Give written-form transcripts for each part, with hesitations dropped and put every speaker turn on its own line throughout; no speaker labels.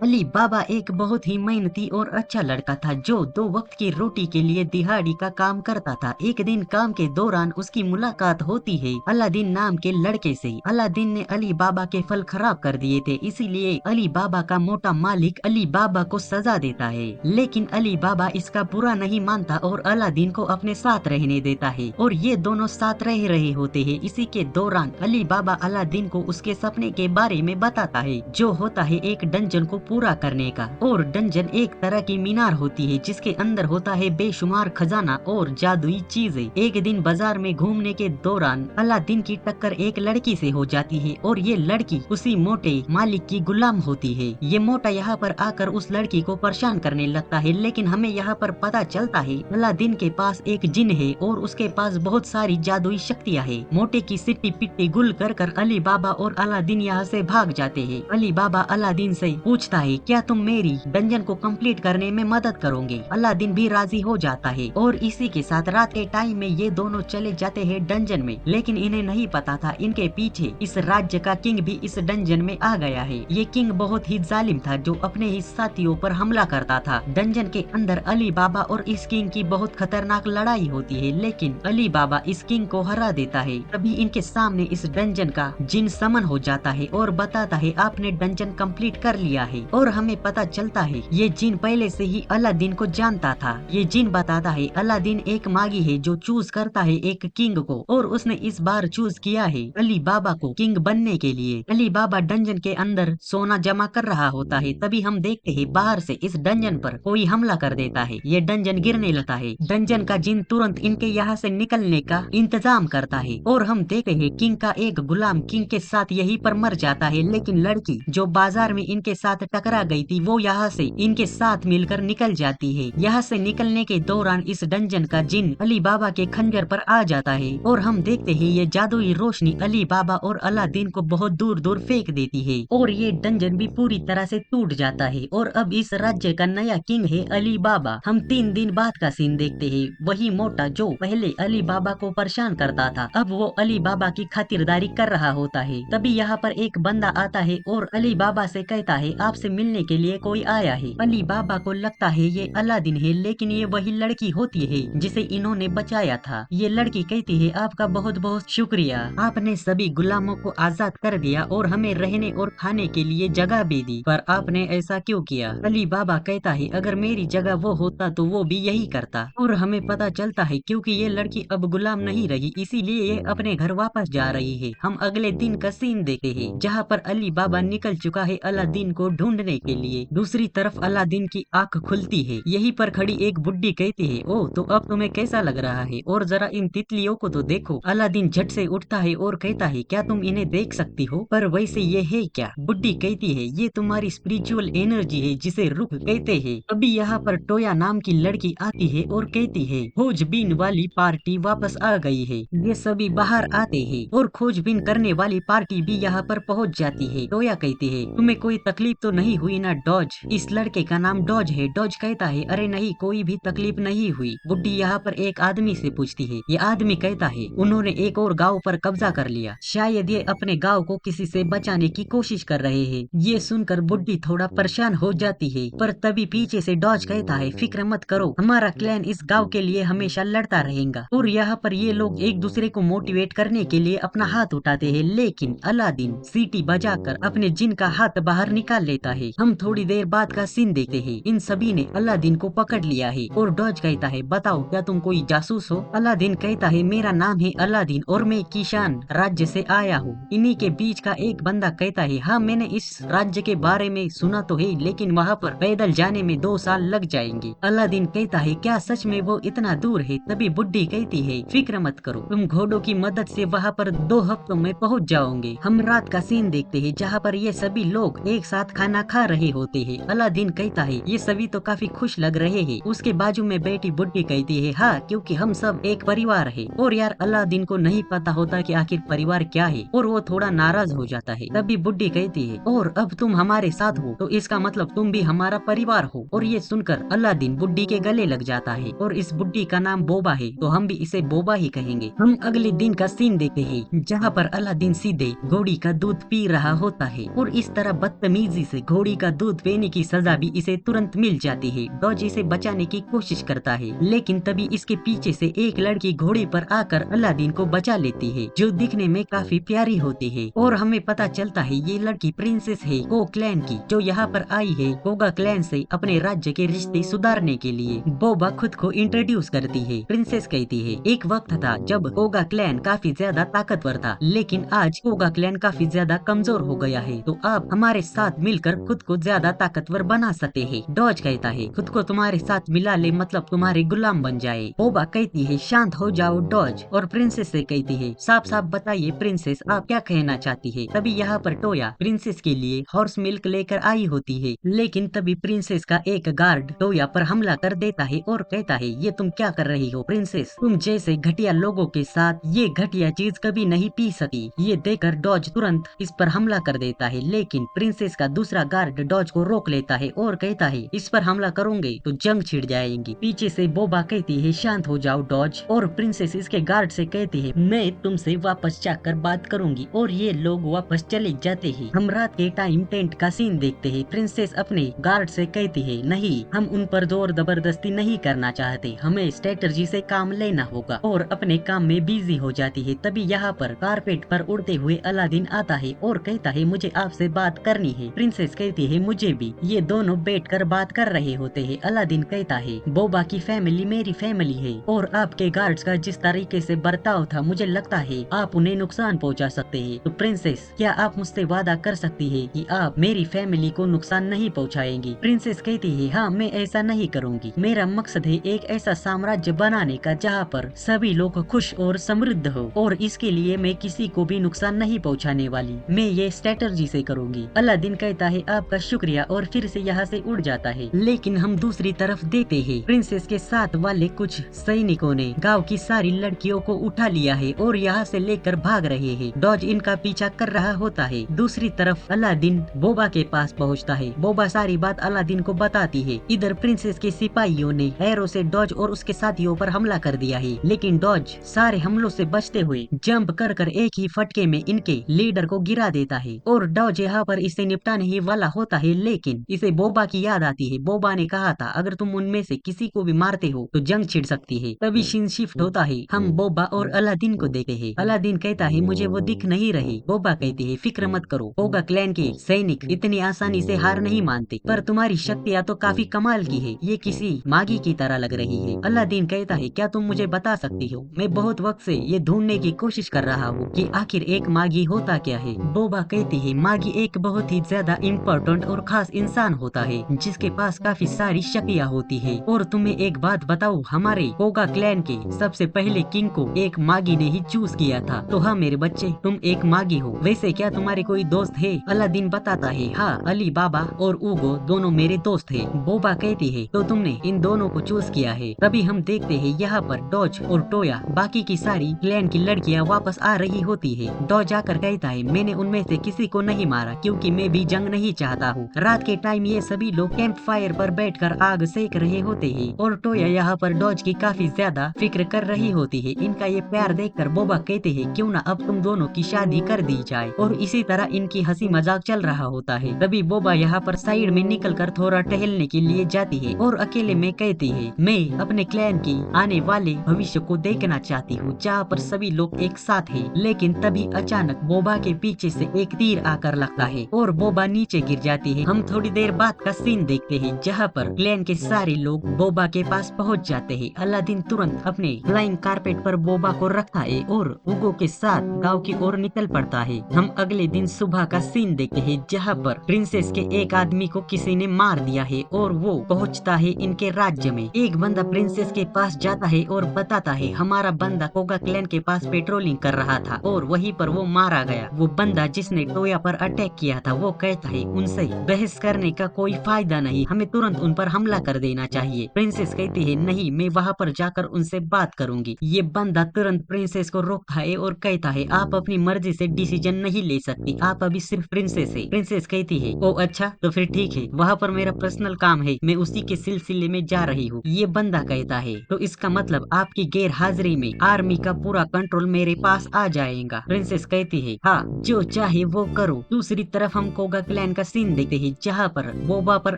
अली बाबा एक बहुत ही मेहनती और अच्छा लड़का था जो 2 वक्त की रोटी के लिए दिहाड़ी का काम करता था। एक दिन काम के दौरान उसकी मुलाकात होती है अलादीन नाम के लड़के से। अलादीन ने अली बाबा के फल खराब कर दिए थे, इसीलिए अली बाबा का मोटा मालिक अली बाबा को सजा देता है। लेकिन अली बाबा इसका बुरा नहीं मानता और अलादीन को अपने साथ रहने देता है और ये दोनों साथ रह रहे होते हैं। इसी के दौरान अली बाबा अलादीन को उसके सपने के बारे में बताता है, जो होता है एक डंजन को पूरा करने का। और डंजन एक तरह की मीनार होती है जिसके अंदर होता है बेशुमार खजाना और जादुई चीजें। एक दिन बाजार में घूमने के दौरान अलादीन की टक्कर एक लड़की से हो जाती है और ये लड़की उसी मोटे मालिक की गुलाम होती है। ये मोटा यहाँ पर आकर उस लड़की को परेशान करने लगता है, लेकिन हमें यहाँ पर पता चलता है अलादीन के पास एक जिन है और उसके पास बहुत सारी जादुई शक्तियाँ है। मोटे की सिट्टी पिट्टी गुल कर अली बाबा और अलादीन यहाँ से भाग जाते हैं। अली बाबा अलादीन से पूछता है, क्या तुम मेरी डंजन को कंप्लीट करने में मदद करोगे? अलादीन भी राजी हो जाता है और इसी के साथ रात के टाइम में ये दोनों चले जाते हैं डंजन में। लेकिन इन्हें नहीं पता था इनके पीछे इस राज्य का किंग भी इस डंजन में आ गया है। ये किंग बहुत ही जालिम था जो अपने ही साथियों पर हमला करता था। डंजन के अंदर अली बाबा और इस किंग की बहुत खतरनाक लड़ाई होती है, लेकिन अली बाबा इस किंग को हरा देता है। तभी इनके सामने इस डंजन का जिन समन हो जाता है और बताता है आपने डंजन कंप्लीट कर लिया है। और हमें पता चलता है ये जिन पहले से ही अलादीन को जानता था। ये जिन बताता है अलादीन एक मागी है जो चूज करता है एक किंग को, और उसने इस बार चूज किया है अली बाबा को किंग बनने के लिए। अली बाबा डंजन के अंदर सोना जमा कर रहा होता है, तभी हम देखते हैं बाहर से इस डंजन पर कोई हमला कर देता है। ये डंजन गिरने लगता है। डंजन का जिन तुरंत इनके यहाँ से निकलने का इंतजाम करता है और हम देखते हैं किंग का एक गुलाम किंग के साथ यहीं पर मर जाता है। लेकिन लड़की जो बाजार में इनके साथ टकरा गई थी वो यहाँ से इनके साथ मिलकर निकल जाती है। यहाँ से निकलने के दौरान इस डंजन का जिन अली बाबा के खंजर पर आ जाता है और हम देखते हैं ये जादुई रोशनी अली बाबा और अलादीन को बहुत दूर दूर फेंक देती है और ये डंजन भी पूरी तरह से टूट जाता है। और अब इस राज्य का नया किंग है अली बाबा। हम 3 दिन बाद का सीन देखते हैं। वही मोटा जो पहले अली बाबा को परेशान करता था, अब वो अली बाबा की खातिरदारी कर रहा होता है। तभी यहाँ पर एक बंदा आता है और अली बाबा से कहता है आपसे मिलने के लिए कोई आया है। अली बाबा को लगता है ये अलादीन है, लेकिन ये वही लड़की होती है जिसे इन्होंने बचाया था। ये लड़की कहती है आपका बहुत बहुत शुक्रिया, आपने सभी गुलामों को आजाद कर दिया और हमें रहने और खाने के लिए जगह भी दी, पर आपने ऐसा क्यों किया? अली बाबा कहता है अगर मेरी जगह वो होता तो वो भी यही करता। और हमें पता चलता है क्योंकि ये लड़की अब गुलाम नहीं रही, इसीलिए ये अपने घर वापस जा रही है। हम अगले दिन का सीन देखते हैं जहाँ पर अली बाबा निकल चुका है अलादीन को ढूंढने के लिए। दूसरी तरफ अलादीन की आंख खुलती है। यहीं पर खड़ी एक बुड्ढी कहती है ओ तो अब तुम्हें कैसा लग रहा है, और जरा इन तितलियों को तो देखो। अलादीन झट से उठता है और कहता है क्या तुम इन्हें देख सकती हो? पर वैसे ये है क्या? बुड्ढी कहती है ये तुम्हारी स्पिरिचुअल एनर्जी है जिसे रुख कहते हैं। अभी यहाँ पर टोया नाम की लड़की आती है और कहती है खोजबीन वाली पार्टी वापस आ गई है। ये सभी बाहर आते हैं और खोजबीन करने वाली पार्टी भी यहाँ पर पहुँच जाती है। टोया कहती है तुम्हें कोई तकलीफ तो नहीं हुई ना डॉज? इस लड़के का नाम डॉज है। डॉज कहता है अरे नहीं कोई भी तकलीफ नहीं हुई। बुड्ढी यहाँ पर एक आदमी से पूछती है। ये आदमी कहता है उन्होंने एक और गांव पर कब्जा कर लिया, शायद ये अपने गांव को किसी से बचाने की कोशिश कर रहे हैं। ये सुनकर बुड्ढी थोड़ा परेशान हो जाती है, पर तभी पीछे से डॉज कहता है फिक्र मत करो, हमारा क्लैन इस गांव के लिए हमेशा लड़ता रहेगा। और यहाँ पर ये लोग एक दूसरे को मोटिवेट करने के लिए अपना हाथ उठाते हैं, लेकिन अलादीन सीटी बजाकर अपने जिन का हाथ बाहर निकाल लेता है। हम थोड़ी देर बाद का सीन देखते हैं। इन सभी ने अलादीन को पकड़ लिया है और डॉज कहता है बताओ क्या तुम कोई जासूस हो? अलादीन कहता है मेरा नाम है अलादीन और मैं किशान राज्य से आया हूँ। इन्हीं के बीच का एक बंदा कहता है हाँ मैंने इस राज्य के बारे में सुना तो है, लेकिन वहाँ पर पैदल जाने में 2 साल लग जाएंगे। अलादीन कहता है क्या सच में वो इतना दूर है? तभी बुड्ढी कहती है फिक्र मत करो, तुम घोड़ों की मदद से वहाँ पर 2 हफ्तों में पहुँच जाओगे। हम रात का सीन देखते हैं जहाँ पर ये सभी लोग एक साथ खाना खा रहे होते हैं। अलादीन कहता है ये सभी तो काफी खुश लग रहे हैं। उसके बाजू में बैठी बुड्ढी कहती है हाँ क्योंकि हम सब एक परिवार है। और यार अलादीन को नहीं पता होता कि आखिर परिवार क्या है और वो थोड़ा नाराज हो जाता है। तभी बुड्ढी कहती है और अब तुम हमारे साथ हो तो इसका मतलब तुम भी हमारा परिवार हो। और ये सुनकर अलादीन बुड्ढी के गले लग जाता है और इस बुड्ढी का नाम बोबा है तो हम भी इसे बोबा ही कहेंगे। हम अगले दिन का सीन देखते हैं जहाँ पर अलादीन सीधे घोड़ी का दूध पी रहा होता है और इस तरह बदतमीजी से घोड़ी का दूध पीने की सजा भी इसे तुरंत मिल जाती है। डॉज इसे बचाने की कोशिश करता है, लेकिन तभी इसके पीछे से एक लड़की घोड़े पर आकर अलादीन को बचा लेती है, जो दिखने में काफी प्यारी होती है। और हमें पता चलता है ये लड़की प्रिंसेस है को क्लैन की, जो यहाँ पर आई है कोगा क्लैन से अपने राज्य के रिश्ते सुधारने के लिए। बोबा खुद को इंट्रोड्यूस करती है। प्रिंसेस कहती है, एक वक्त था जब कोगा क्लैन काफी ज्यादा ताकतवर था, लेकिन आज कोगा क्लैन काफी ज्यादा कमजोर हो गया है, तो आप हमारे साथ मिलकर खुद को ज्यादा ताकतवर बना सकते हैं। डॉज कहता है, खुद को तुम्हारे साथ मिला ले मतलब तुम्हारे गुलाम बन जाए। बोबा कहती है, शांत हो जाओ डॉज, और प्रिंसेस से कहती है, साफ साफ बताइए प्रिंसेस आप क्या कहना चाहती है। तभी यहाँ पर टोया प्रिंसेस के लिए हॉर्स मिल्क लेकर आई होती है, लेकिन तभी प्रिंसेस का एक गार्ड टोया पर हमला कर देता है और कहता है, ये तुम क्या कर रही हो प्रिंसेस, तुम जैसे घटिया लोगों के साथ ये घटिया चीज कभी नहीं पी सकी। ये देखकर डॉज तुरंत इस पर हमला कर देता है, लेकिन प्रिंसेस का दूसरा गार्ड डॉज को रोक लेता है और कहता है, इस पर हमला करोगे तो जंग छिड़ जाएगी। पीछे से बोबा कहती है, शांत हो जाओ डॉज, और प्रिंसेस इसके गार्ड से कहती है, मैं तुमसे वापस जाकर बात करूंगी, और ये लोग वापस चले जाते हैं। हम रात के टाइम टेंट का सीन देखते हैं। प्रिंसेस अपने गार्ड से कहती है, नहीं हम उन पर जोर जबरदस्ती नहीं करना चाहते, हमें स्ट्रेटजी से काम लेना होगा, और अपने काम में बिजी हो जाती है। तभी यहाँ पर कारपेट पर उड़ते हुए अलादीन आता है और कहता है, मुझे आपसे बात करनी है। प्रिंसेस कहती है, मुझे भी। ये दोनों बैठकर बात कर रहे होते हैं। अलादीन कहता है, बोबा की फैमिली मेरी फैमिली है, और आपके गार्ड्स का जिस तरीके से बर्ताव था मुझे लगता है आप उन्हें नुकसान पहुंचा सकते हैं। तो प्रिंसेस क्या आप मुझसे वादा कर सकती है कि आप मेरी फैमिली को नुकसान नहीं पहुंचाएंगी। प्रिंसेस कहती है, हाँ मैं ऐसा नहीं करूंगी, मेरा मकसद है एक ऐसा साम्राज्य बनाने का जहाँ पर सभी लोग खुश और समृद्ध हो, और इसके लिए मैं किसी को भी नुकसान नहीं पहुंचाने वाली, मैं ये स्ट्रेटजी से करूंगी। अलादीन कहता है, आपका शुक्रिया, और फिर से यहाँ से उड़ जाता है। लेकिन हम दूसरी तरफ देते हैं, प्रिंसेस के साथ वाले कुछ सैनिकों ने गांव की सारी लड़कियों को उठा लिया है और यहाँ से लेकर भाग रहे हैं। डॉज इनका पीछा कर रहा होता है। दूसरी तरफ अलादीन बोबा के पास पहुँचता है। बोबा सारी बात अलादीन को बताती है। इधर प्रिंसेस के सिपाहियों ने एरो से डॉज और उसके साथियों पर हमला कर दिया है, लेकिन डॉज सारे हमलों से बचते हुए जंप कर एक ही फटके में इनके लीडर को गिरा देता है, और डॉज यहाँ पर इसे निपटाने ही वाला होता है, लेकिन इसे बोबा की याद आती है। बोबा ने कहा था, अगर तुम उनमें से किसी को भी मारते हो तो जंग छिड़ सकती है। तभी सीन शिफ्ट होता है। हम बोबा और अलादीन को देखते हैं। अलादीन कहता है, मुझे वो दिख नहीं रहे। बोबा कहती है, फिक्र मत करो, कोगा क्लैन के सैनिक इतनी आसानी से हार नहीं मानते, पर तुम्हारी शक्तियाँ तो काफी कमाल की है, ये किसी मागी की तरह लग रही है। अलादीन कहता है, क्या तुम मुझे बता सकती हो, मैं बहुत वक्त से ये ढूंढने की कोशिश कर रहा हूँ कि आखिर एक मागी होता क्या है। बोबा कहती है, मागी एक बहुत ही ज्यादा इम्पोर्टेंट और खास इंसान होता है, जिसके पास काफी सारी शक्तियाँ होती है। और तुम्हें एक बात बताऊँ, हमारे कोगा क्लैन के सबसे पहले किंग को एक मागी ने ही चूज किया था। तो हाँ मेरे बच्चे, तुम एक मागी हो। वैसे क्या तुम्हारे कोई दोस्त है? अलादीन बताता है, हाँ अली बाबा और उगो दोनों मेरे दोस्त है। बोबा कहती है, तो तुमने इन दोनों को चूज किया है। तभी हम देखते हैं यहाँ पर डॉज और टोया बाकी की सारी क्लैन की लड़कियाँ वापस आ रही होती है। डॉज आकर कहता है, मैंने उनमें से किसी को नहीं मारा, क्योंकि मैं भी जंग नहीं चाहता हूँ। रात के टाइम ये सभी लोग कैंप फायर पर बैठकर आग सेक रहे होते हैं, और टोया यहाँ पर डॉज की काफी ज्यादा फिक्र कर रही होती है। इनका ये प्यार देखकर बोबा कहते हैं, क्यों ना अब तुम दोनों की शादी कर दी जाए, और इसी तरह इनकी हंसी मजाक चल रहा होता है। तभी बोबा यहाँ पर साइड में निकलकर थोड़ा टहलने के लिए जाती है, और अकेले में कहती है, मैं अपने क्लैन की आने वाले भविष्य को देखना चाहती हूँ, जहाँ पर सभी लोग एक साथ हैं। लेकिन तभी अचानक बोबा के पीछे से एक तीर आकर लगता है और बोबा नीचे गिर जाती है। हम थोड़ी देर बाद का सीन देखते हैं, जहाँ पर क्लैन के सारे लोग बोबा के पास पहुँच जाते हैं। अलादीन तुरंत अपने फ्लाइंग कारपेट पर बोबा को रखता है और उगो के साथ गांव की ओर निकल पड़ता है। हम अगले दिन सुबह का सीन देखते हैं, जहाँ पर प्रिंसेस के एक आदमी को किसी ने मार दिया है और वो पहुँचता है इनके राज्य में। एक बंदा प्रिंसेस के पास जाता है और बताता है, हमारा बंदा कोगा क्लैन के पास पेट्रोलिंग कर रहा था और वहीं पर वो मारा गया। वो बंदा जिसने टोया पर अटैक किया था, वो कहता है, उनसे बहस करने का कोई फायदा नहीं, हमें तुरंत उन पर हमला कर देना चाहिए। प्रिंसेस कहती है, नहीं मैं वहाँ पर जाकर उनसे बात करूंगी। ये बंदा तुरंत प्रिंसेस को रोकता है और कहता है, आप अपनी मर्जी से डिसीजन नहीं ले सकती, आप अभी सिर्फ प्रिंसेस है। प्रिंसेस कहती है, ओ अच्छा तो फिर ठीक है, वहाँ पर मेरा पर्सनल काम है, मैं उसी के सिलसिले में जा रही हूँ। ये बंदा कहता है, तो इसका मतलब आपकी गैर हाजिरी में आर्मी का पूरा कंट्रोल मेरे पास आ जाएगा। प्रिंसेस कहती है, हाँ जो चाहे वो करो। दूसरी तरफ हम कोगा क्लैन का सीन देखते हैं जहाँ पर बोबा पर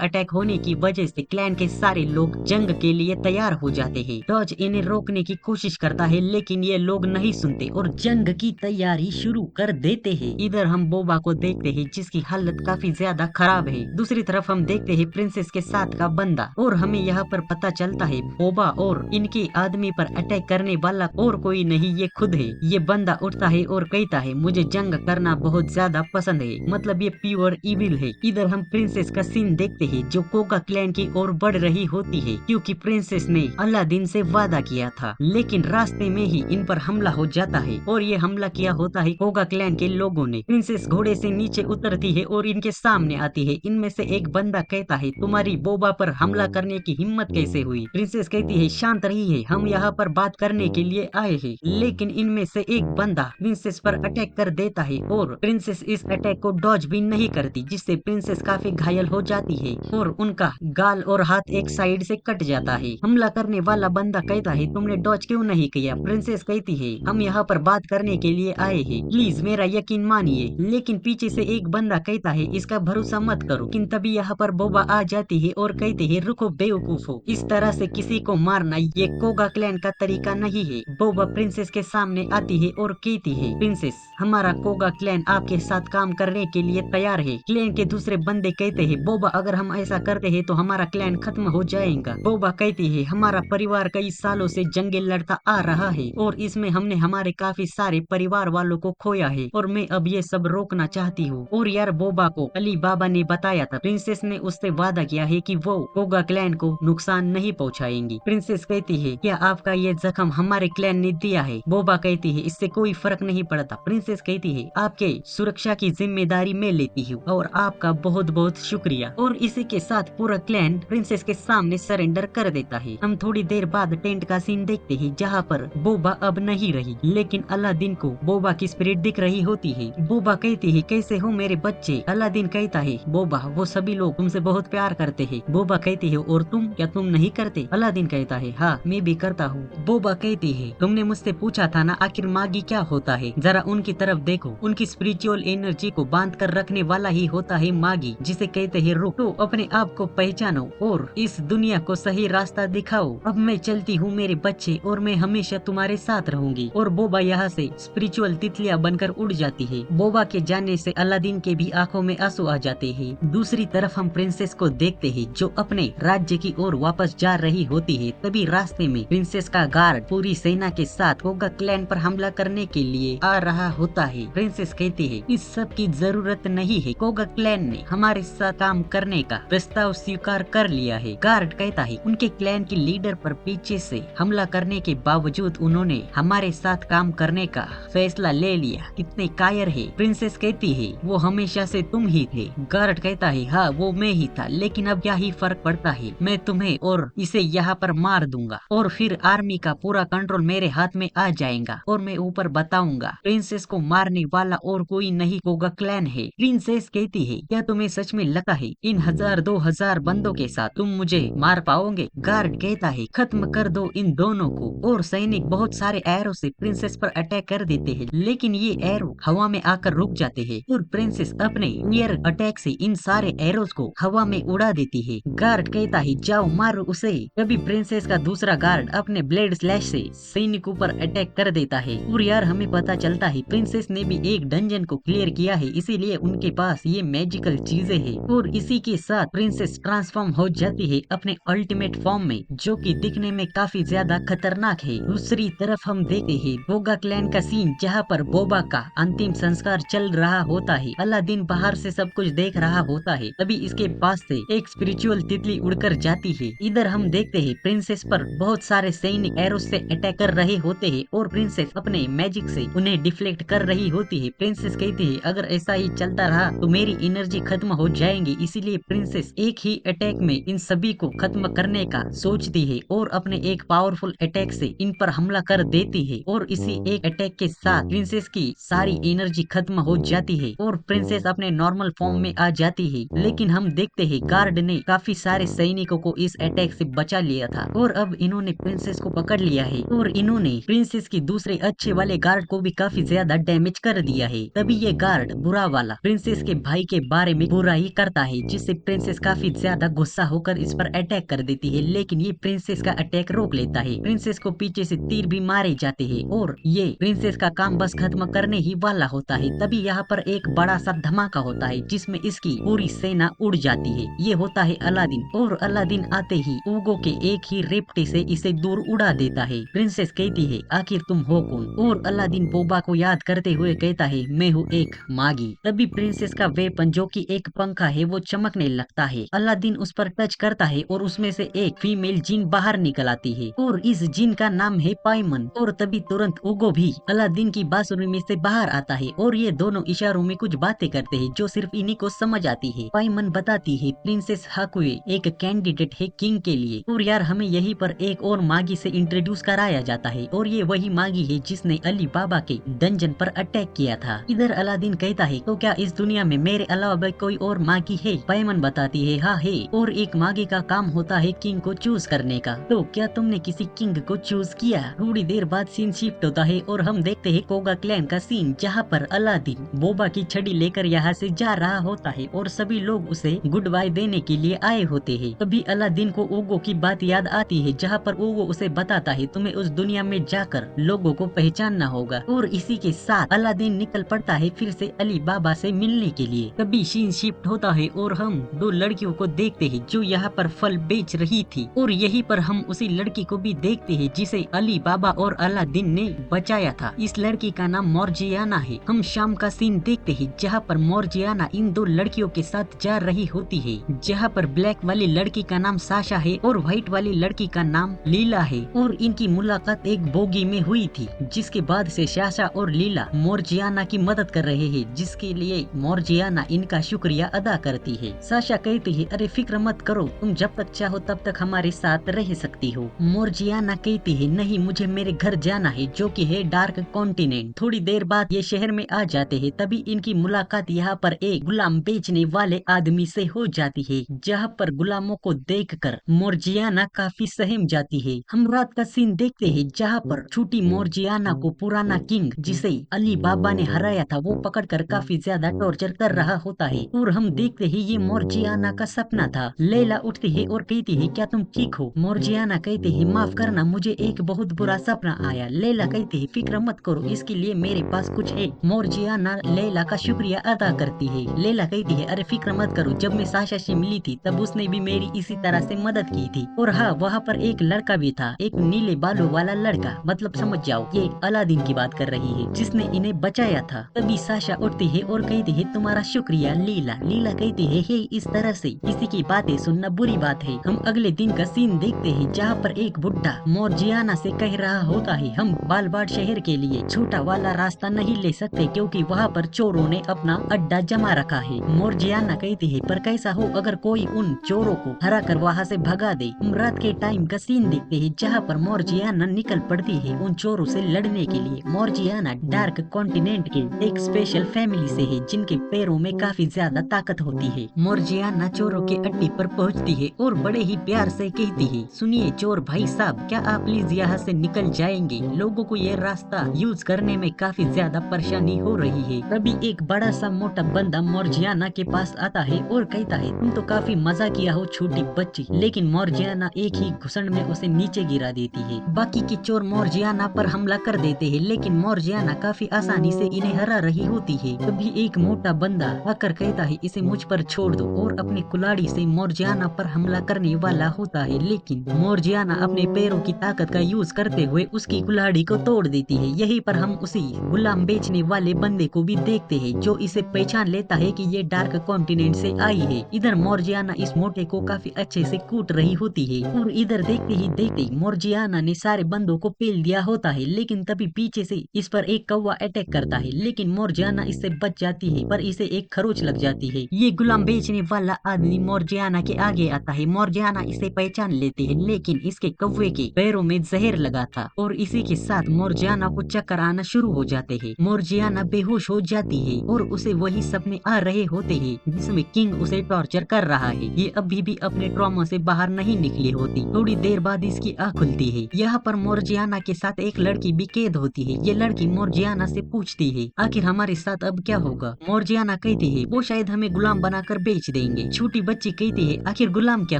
अटैक होने की वजह से क्लैन के सारे लोग जंग के लिए तैयार हो जाते हैं। डॉज इन्हें रोकने की कोशिश करता है लेकिन ये लोग नहीं सुनते और जंग की तैयारी शुरू कर देते हैं। इधर हम बोबा को देखते हैं जिसकी हालत काफी ज्यादा खराब है। दूसरी तरफ हम देखते हैं प्रिंसेस के साथ का बंदा और हमें यहाँ पर पता चलता है बोबा और इनके आदमी पर अटैक करने वाला और कोई नहीं ये खुद है। ये बंदा उठता है और कहता है मुझे जंग करना बहुत ज्यादा पसंद है, मतलब ये प्योर इविल है। इधर हम प्रिंसेस का सीन देखते हैं जो कोगा क्लैन की ओर बढ़ रही होती है क्योंकि प्रिंसेस ने अलादीन से वादा किया था, लेकिन रास्ते में ही इन पर हमला हो जाता है और ये हमला किया होता है कोगा क्लैन के लोगों ने। प्रिंसेस घोड़े से नीचे उतरती है और इनके सामने आती है। इनमें से एक बंदा कहता है तुम्हारी बोबा पर हमला करने की हिम्मत कैसे हुई? प्रिंसेस कहती है शांत रहिए, हम यहाँ पर बात करने के लिए आए हैं। लेकिन इनमें से एक बंदा प्रिंसेस पर अटैक कर देता है और प्रिंसेस इस अटैक को डॉज भी नहीं करती, जिससे प्रिंसेस काफी घायल हो जाती है और उनका गाल और हाथ एक साइड से कट जाता है। हमला करने वाला बंदा कहता है तुमने डॉज क्यों नहीं किया? प्रिंसेस कहती है हम यहाँ पर बात करने के लिए आए हैं, प्लीज मेरा यकीन मानिए। लेकिन पीछे से एक बंदा कहता है इसका भरोसा मत करो। लेकिन तभी यहाँ पर बोबा आ जाती है और कहती है रुको बेवकूफो, इस तरह से किसी को मारना ये कोगा क्लैन का तरीका नहीं है। बोबा प्रिंसेस के सामने आती है और कहती है प्रिंसेस हमारा कोगा क्लैन आपके साथ काम करने के लिए तैयार है। क्लैन के दूसरे बंदे कहते हैं बोबा अगर हम ऐसा करते हैं तो हमारा क्लैन खत्म हो जाएगा। बोबा कहती है हमारा परिवार कई सालों से जंगे लड़ता आ रहा है और इसमें हमने हमारे काफी सारे परिवार वालों को खोया है और मैं अब ये सब रोकना चाहती हूँ। और यार बोबा को अली बाबा ने बताया था, प्रिंसेस ने उससे वादा किया है कि वो कोगा क्लैन को नुकसान नहीं पहुँचाएंगी। प्रिंसेस कहती है क्या आपका ये जख्म हमारे क्लैन ने दिया है? बोबा कहती है इससे कोई फर्क नहीं पड़ता। प्रिंसेस कहती है आपके सुरक्षा की जिम्मेदारी मैं लेती हूँ और आपका बहुत बहुत शुक्रिया। और इसी के साथ पूरा क्लैन प्रिंसेस के सामने सरेंडर कर देता है। हम थोड़ी देर बाद टेंट का सीन देखते हैं जहाँ पर बोबा अब नहीं रही, लेकिन अलादीन को बोबा की स्पिरिट दिख रही होती है। बोबा कहती है कैसे हो मेरे बच्चे? अलादीन कहता है बोबा वो सभी लोग तुमसे बहुत प्यार करते हैं। बोबा कहती है और तुम, क्या तुम नहीं करते? अलादीन कहता है हाँ मैं भी करता हूँ। बोबा कहती है तुमने मुझसे पूछा था ना आखिर मागी क्या होता है, जरा उनकी तरफ देखो। उनकी स्पिरिचुअल एनर्जी को बांध कर रखने वाला ही होता है मागी, जिसे कहते हैं रूह। तो अपने आप को पहचानो और इस दुनिया को सही रास्ता दिखाओ। अब मैं चलती हूँ मेरे बच्चे और मैं हमेशा तुम्हारे साथ रहूंगी। और बोबा यहाँ से स्पिरिचुअल तितलियां बनकर उड़ जाती है। बोबा के जाने से अलादीन के भी आंखों में आंसू आ जाते हैं। दूसरी तरफ हम प्रिंसेस को देखते हैं जो अपने राज्य की ओर वापस जा रही होती है। तभी रास्ते में प्रिंसेस का गार्ड पूरी सेना के साथ कोगा क्लैन पर हमला करने के लिए आ रहा होता है। प्रिंसेस कहती है इस सब की जरूरत नहीं है, कोगा क्लैन ने हमारे साथ काम करने का प्रस्ताव स्वीकार कर लिया है। गार्ड कहता है उनके क्लैन की लीडर पर पीछे से हमला करने के बावजूद उन्होंने हमारे साथ काम करने का फैसला ले लिया, कितने कायर है। प्रिंसेस कहती है वो हमेशा से तुम ही थे। गार्ड कहता है हाँ वो मैं ही था, लेकिन अब क्या ही फर्क पड़ता है, मैं तुम्हें और इसे यहाँ पर मार दूंगा और फिर आर्मी का पूरा कंट्रोल मेरे हाथ में आ जाएगा और मैं ऊपर बताऊंगा प्रिंसेस को मारने वाला और कोई नहीं कोगा क्लैन है। प्रिंसेस कहती है क्या तुम्हें सच में लगता है इन 1000-2000 बंदों के साथ तुम मुझे मार पाओगे? गार्ड कहता है खत्म कर दो इन दोनों को। और सैनिक बहुत सारे एरो से प्रिंसेस पर अटैक कर देते हैं, लेकिन ये एरो हवा में आकर रुक जाते हैं और प्रिंसेस अपने एयर अटैक से इन सारे एरोस को हवा में उड़ा देती है। गार्ड कहता है जाओ मारो उसे। तभी प्रिंसेस का दूसरा गार्ड अपने ब्लेड स्लैश से सैनिकों पर अटैक कर देता है। और यार हमें पता चलता है प्रिंसेस ने भी एक डंजन को क्लियर किया है, इसीलिए उनके पास ये मैजिकल चीजें हैं। और इसी के साथ प्रिंसेस ट्रांसफॉर्म हो जाती है अपने अल्टीमेट फॉर्म में, जो कि दिखने में काफी ज्यादा खतरनाक है। दूसरी तरफ हम देखते हैं कोगा क्लैन का सीन जहाँ पर बोबा का अंतिम संस्कार चल रहा होता है। अलादीन बाहर से सब कुछ देख रहा होता है, तभी इसके पास से एक स्पिरिचुअल तितली उड़कर जाती है। इधर हम देखते हैं प्रिंसेस पर बहुत सारे सैनिक एरोस से अटैक कर रहे होते हैं और प्रिंसेस अपने मैजिक से उन्हें डिफ्लेक्ट कर रही होती है। प्रिंसेस कहती है अगर ऐसा ही चलता रहा तो मेरी एनर्जी खत्म हो जाएंगी, इसीलिए प्रिंसेस एक ही अटैक में इन सभी को खत्म करने का सोचती है और अपने एक पावरफुल अटैक से इन पर हमला कर देती है। और इसी एक अटैक के साथ प्रिंसेस की सारी एनर्जी खत्म हो जाती है और प्रिंसेस अपने नॉर्मल फॉर्म में आ जाती है। लेकिन हम देखते हैं गार्ड ने काफी सारे सैनिकों को इस अटैक से बचा लिया था और अब इन्होंने प्रिंसेस को पकड़ लिया है और इन्होंने प्रिंसेस की दूसरे अच्छे वाले गार्ड को भी काफी ज्यादा डैमेज कर दिया है। तभी ये गार्ड बुरा वाला प्रिंसेस के भाई के बारे में बुराई करता है, जिससे प्रिंसेस काफी ज्यादा गुस्सा होकर इस पर अटैक कर देती है, लेकिन ये प्रिंसेस का अटैक रोक लेता है। प्रिंसेस को पीछे से तीर भी मारे जाते हैं और ये प्रिंसेस का काम बस खत्म करने ही वाला होता है। तभी यहाँ पर एक बड़ा सा धमाका होता है, जिसमें इसकी पूरी सेना उड़ जाती है। ये होता है अलादीन, और अलादीन आते ही ऊगो के एक ही रेपटे से इसे दूर उड़ा देता है। प्रिंसेस कहती है, आखिर तुम हो कौन? और अलादीन बोबा को याद करते हुए कहता है, मैं हूँ एक मागी। तभी प्रिंसेस का वेपन जो कि एक पंखा है वो चमकने लगता है। अलादीन उस पर टच करता है और उसमें से एक फीमेल जिन बाहर निकल आती है और इस जिन का नाम है पाइमन। और तभी तुरंत ऊगो भी अलादीन की बांसुरी में से बाहर आता है और ये दोनों इशारों में कुछ बातें करते हैं जो सिर्फ इन्हीं को समझ आती है। पाइमन बताती है, प्रिंसेस हाकुए एक कैंडिडेट है किंग के लिए, और यार हमें यहीं पर एक और मागी से इंट्रोड्यूस कराया जाता है, और ये वही मागी है जिसने अली बाबा के डंजन पर अटैक किया था। इधर अलादीन कहता है, तो क्या इस दुनिया में मेरे अलावा कोई और मागी है? पाइमन बताती है, हाँ है, और एक मागी का काम होता है किंग को चूज करने का। तो क्या तुमने किसी किंग को चूज किया? थोड़ी देर बाद सीन शिफ्ट होता है और हम देखते हैं कोगा क्लैन का सीन, जहाँ पर अलादीन बोबा की छड़ी लेकर यहाँ से जा रहा होता है और सभी लोग उसे गुड बाय देने के लिए आए होते हैं। तभी अलादीन को ऊगो की बात याद आती है, जहाँ पर ऊगो उसे बताता है, तुम्हें उस दुनिया में जाकर लोगों को पहचानना होगा। और इसी के साथ अलादीन निकल पड़ता है फिर से अली बाबा से मिलने के लिए। तभी सीन शिफ्ट होता है और हम दो लड़कियों को देखते हैं जो यहाँ पर फल बेच रही थी, और यहीं पर हम उसी लड़की को भी देखते हैं जिसे अली बाबा और अलादीन ने बचाया था। इस लड़की का नाम मोर्जियाना है। हम शाम का सीन देखते हैं जहाँ पर मोर्जियाना इन दो लड़कियों के साथ जा रही होती है, जहाँ पर ब्लैक वाली लड़की का नाम साशा है और व्हाइट वाली लड़की का नाम लीला है। और इनकी मुलाकात एक बोगी में हुई थी, जिसके बाद से साशा और लीला मोर्जियाना की मदद कर रहे हैं, जिसके लिए मोर्जियाना इनका शुक्रिया अदा करती है। साशा कहती है, अरे फिक्र मत करो, तुम जब तक चाहो तब तक हमारे साथ रह सकती हो। मोर्जियाना कहती है, नहीं मुझे मेरे घर जाना है जो कि है डार्क कॉन्टिनेंट। थोड़ी देर बाद ये शहर में आ जाते हैं। तभी इनकी मुलाकात यहाँ पर एक गुलाम बेचने वाले आदमी से हो जाती है, जहाँ पर गुलामों को देखकर मोर्जियाना काफी सहम जाती है। हम रात का सीन देखते हैं जहाँ पर छोटी मोर्जियाना को पुराना किंग जिसे अली बाबा ने हराया था वो पकड़कर काफी ज्यादा टॉर्चर कर रहा होता है, और हम देखते हैं ये मोर्जियाना का सपना था। लैला उठती है और कहती है, क्या तुम ठीक हो? मोर्जियाना कहती है, माफ करना मुझे एक बहुत बुरा सपना आया। लैला कहती है, फिक्र मत करो, इसके लिए मेरे पास कुछ है। मोर्जियाना लैला का शुक्रिया अदा करती है। लैला कहती है, अरे फिक्र मत करो, जब मैं साशा से मिली थी तब उसने भी मेरी इसी तरह से मदद की थी। और हाँ, वहाँ पर एक लड़का भी था, एक नीले बालों वाला लड़का, मतलब समझ जाओ ये अलादीन की बात कर रही है, जिसने इन्हें बचाया था। तभी साशा उठती है और कहती है, तुम्हारा शुक्रिया लीला। लीला कहती है, हे इस तरह से किसी की बातें सुनना बुरी बात है। हम अगले दिन का सीन देखते हैं जहाँ पर एक बुड्ढा मोर्जियाना से कह रहा होता है, हम बालबाड़ शहर के लिए छोटा वाला रास्ता नहीं ले सकते क्योंकि वहाँ पर चोरों ने अपना अड्डा जमा रखा है। मोर्जियाना कहती है, पर कैसा हो अगर कोई उन चोरों को हरा कर वहाँ से भगा दे। हम रात के टाइम का सीन देखते हैं जहाँ पर मोर्जियाना निकल पड़ती है उन चोरों से लड़ने के लिए। मोर्जियाना डार्क कॉन्टिनेंट के एक स्पेशल फैमिली से है जिनके पैरों में काफी ज्यादा ताकत होती है। मोर्जियाना चोरों के अड्डे पर पहुँचती है और बड़े ही प्यार से कहती है, सुनिए चोर भाई साहब, क्या आप प्लीज यहाँ से निकल जाएंगे? लोगों को ये रास्ता यूज करने में काफी ज्यादा परेशानी हो रही है। तभी एक बड़ा सा मोटा बंदा मोर्जियाना के पास आता है और कहता है, तुम तो काफी मजा किया हो छोटी बच्ची। लेकिन मोर्जियाना एक ही घुसड़ में उसे नीचे गिरा देती है। बाकी के चोर मोर्जियाना पर हमला कर देते हैं, लेकिन मोर्जियाना काफी आसानी से इन्हें हरा रही होती है। तभी एक मोटा बंदा आकर कहता है, इसे मुझ पर छोड़ दो, और अपनी कुल्हाड़ी से मोर्जियाना पर हमला करने वाला होता है, लेकिन मोर्जियाना अपने पैरों की ताकत का यूज करते हुए उसकी कुल्हाड़ी को तोड़ देती है। यहीं पर हम उसी गुलाम बेचने वाले बंदे को भी देखते हैं जो इसे पहचान लेता है कि ये डार्क कॉन्टिनेंट से आई है। इधर मोर्जियाना इस मोटे को काफी अच्छे से कूट रही होती है, और इधर देखते ही देखते मोर्जियाना ने सारे बंदों को पेल दिया होता है। लेकिन तभी पीछे से इस पर एक कौवा अटैक करता है, लेकिन मोर्जियाना इससे बच जाती है, पर इसे एक खरोच लग जाती है। ये गुलाम बेचने वाला आदमी मोर्जियाना के आगे आता है। मोर्जियाना इसे पहचान लेती है, लेकिन इसके कौवे के पैरों में जहर लगा था, और इसी के साथ मोर्जियाना को चक्कर आना शुरू हो जाते हैं। मोर्जियाना बेहोश हो जाती है और उसे वही सपने आ रहे होते हैं जिसमें किंग उसे टॉर्चर कर रहा है। ये अभी भी अपने ट्रॉमा से बाहर नहीं निकली होती। थोड़ी देर बाद इसकी आँख खुलती है। यहाँ पर मोर्जियाना के साथ एक लड़की भी कैद होती है। ये लड़की मोर्जियाना से पूछती है, आखिर हमारे साथ अब क्या होगा? मोर्जियाना कहती है वो शायद हमें गुलाम बनाकर बेच देंगे। छोटी बच्ची कहती है आखिर गुलाम क्या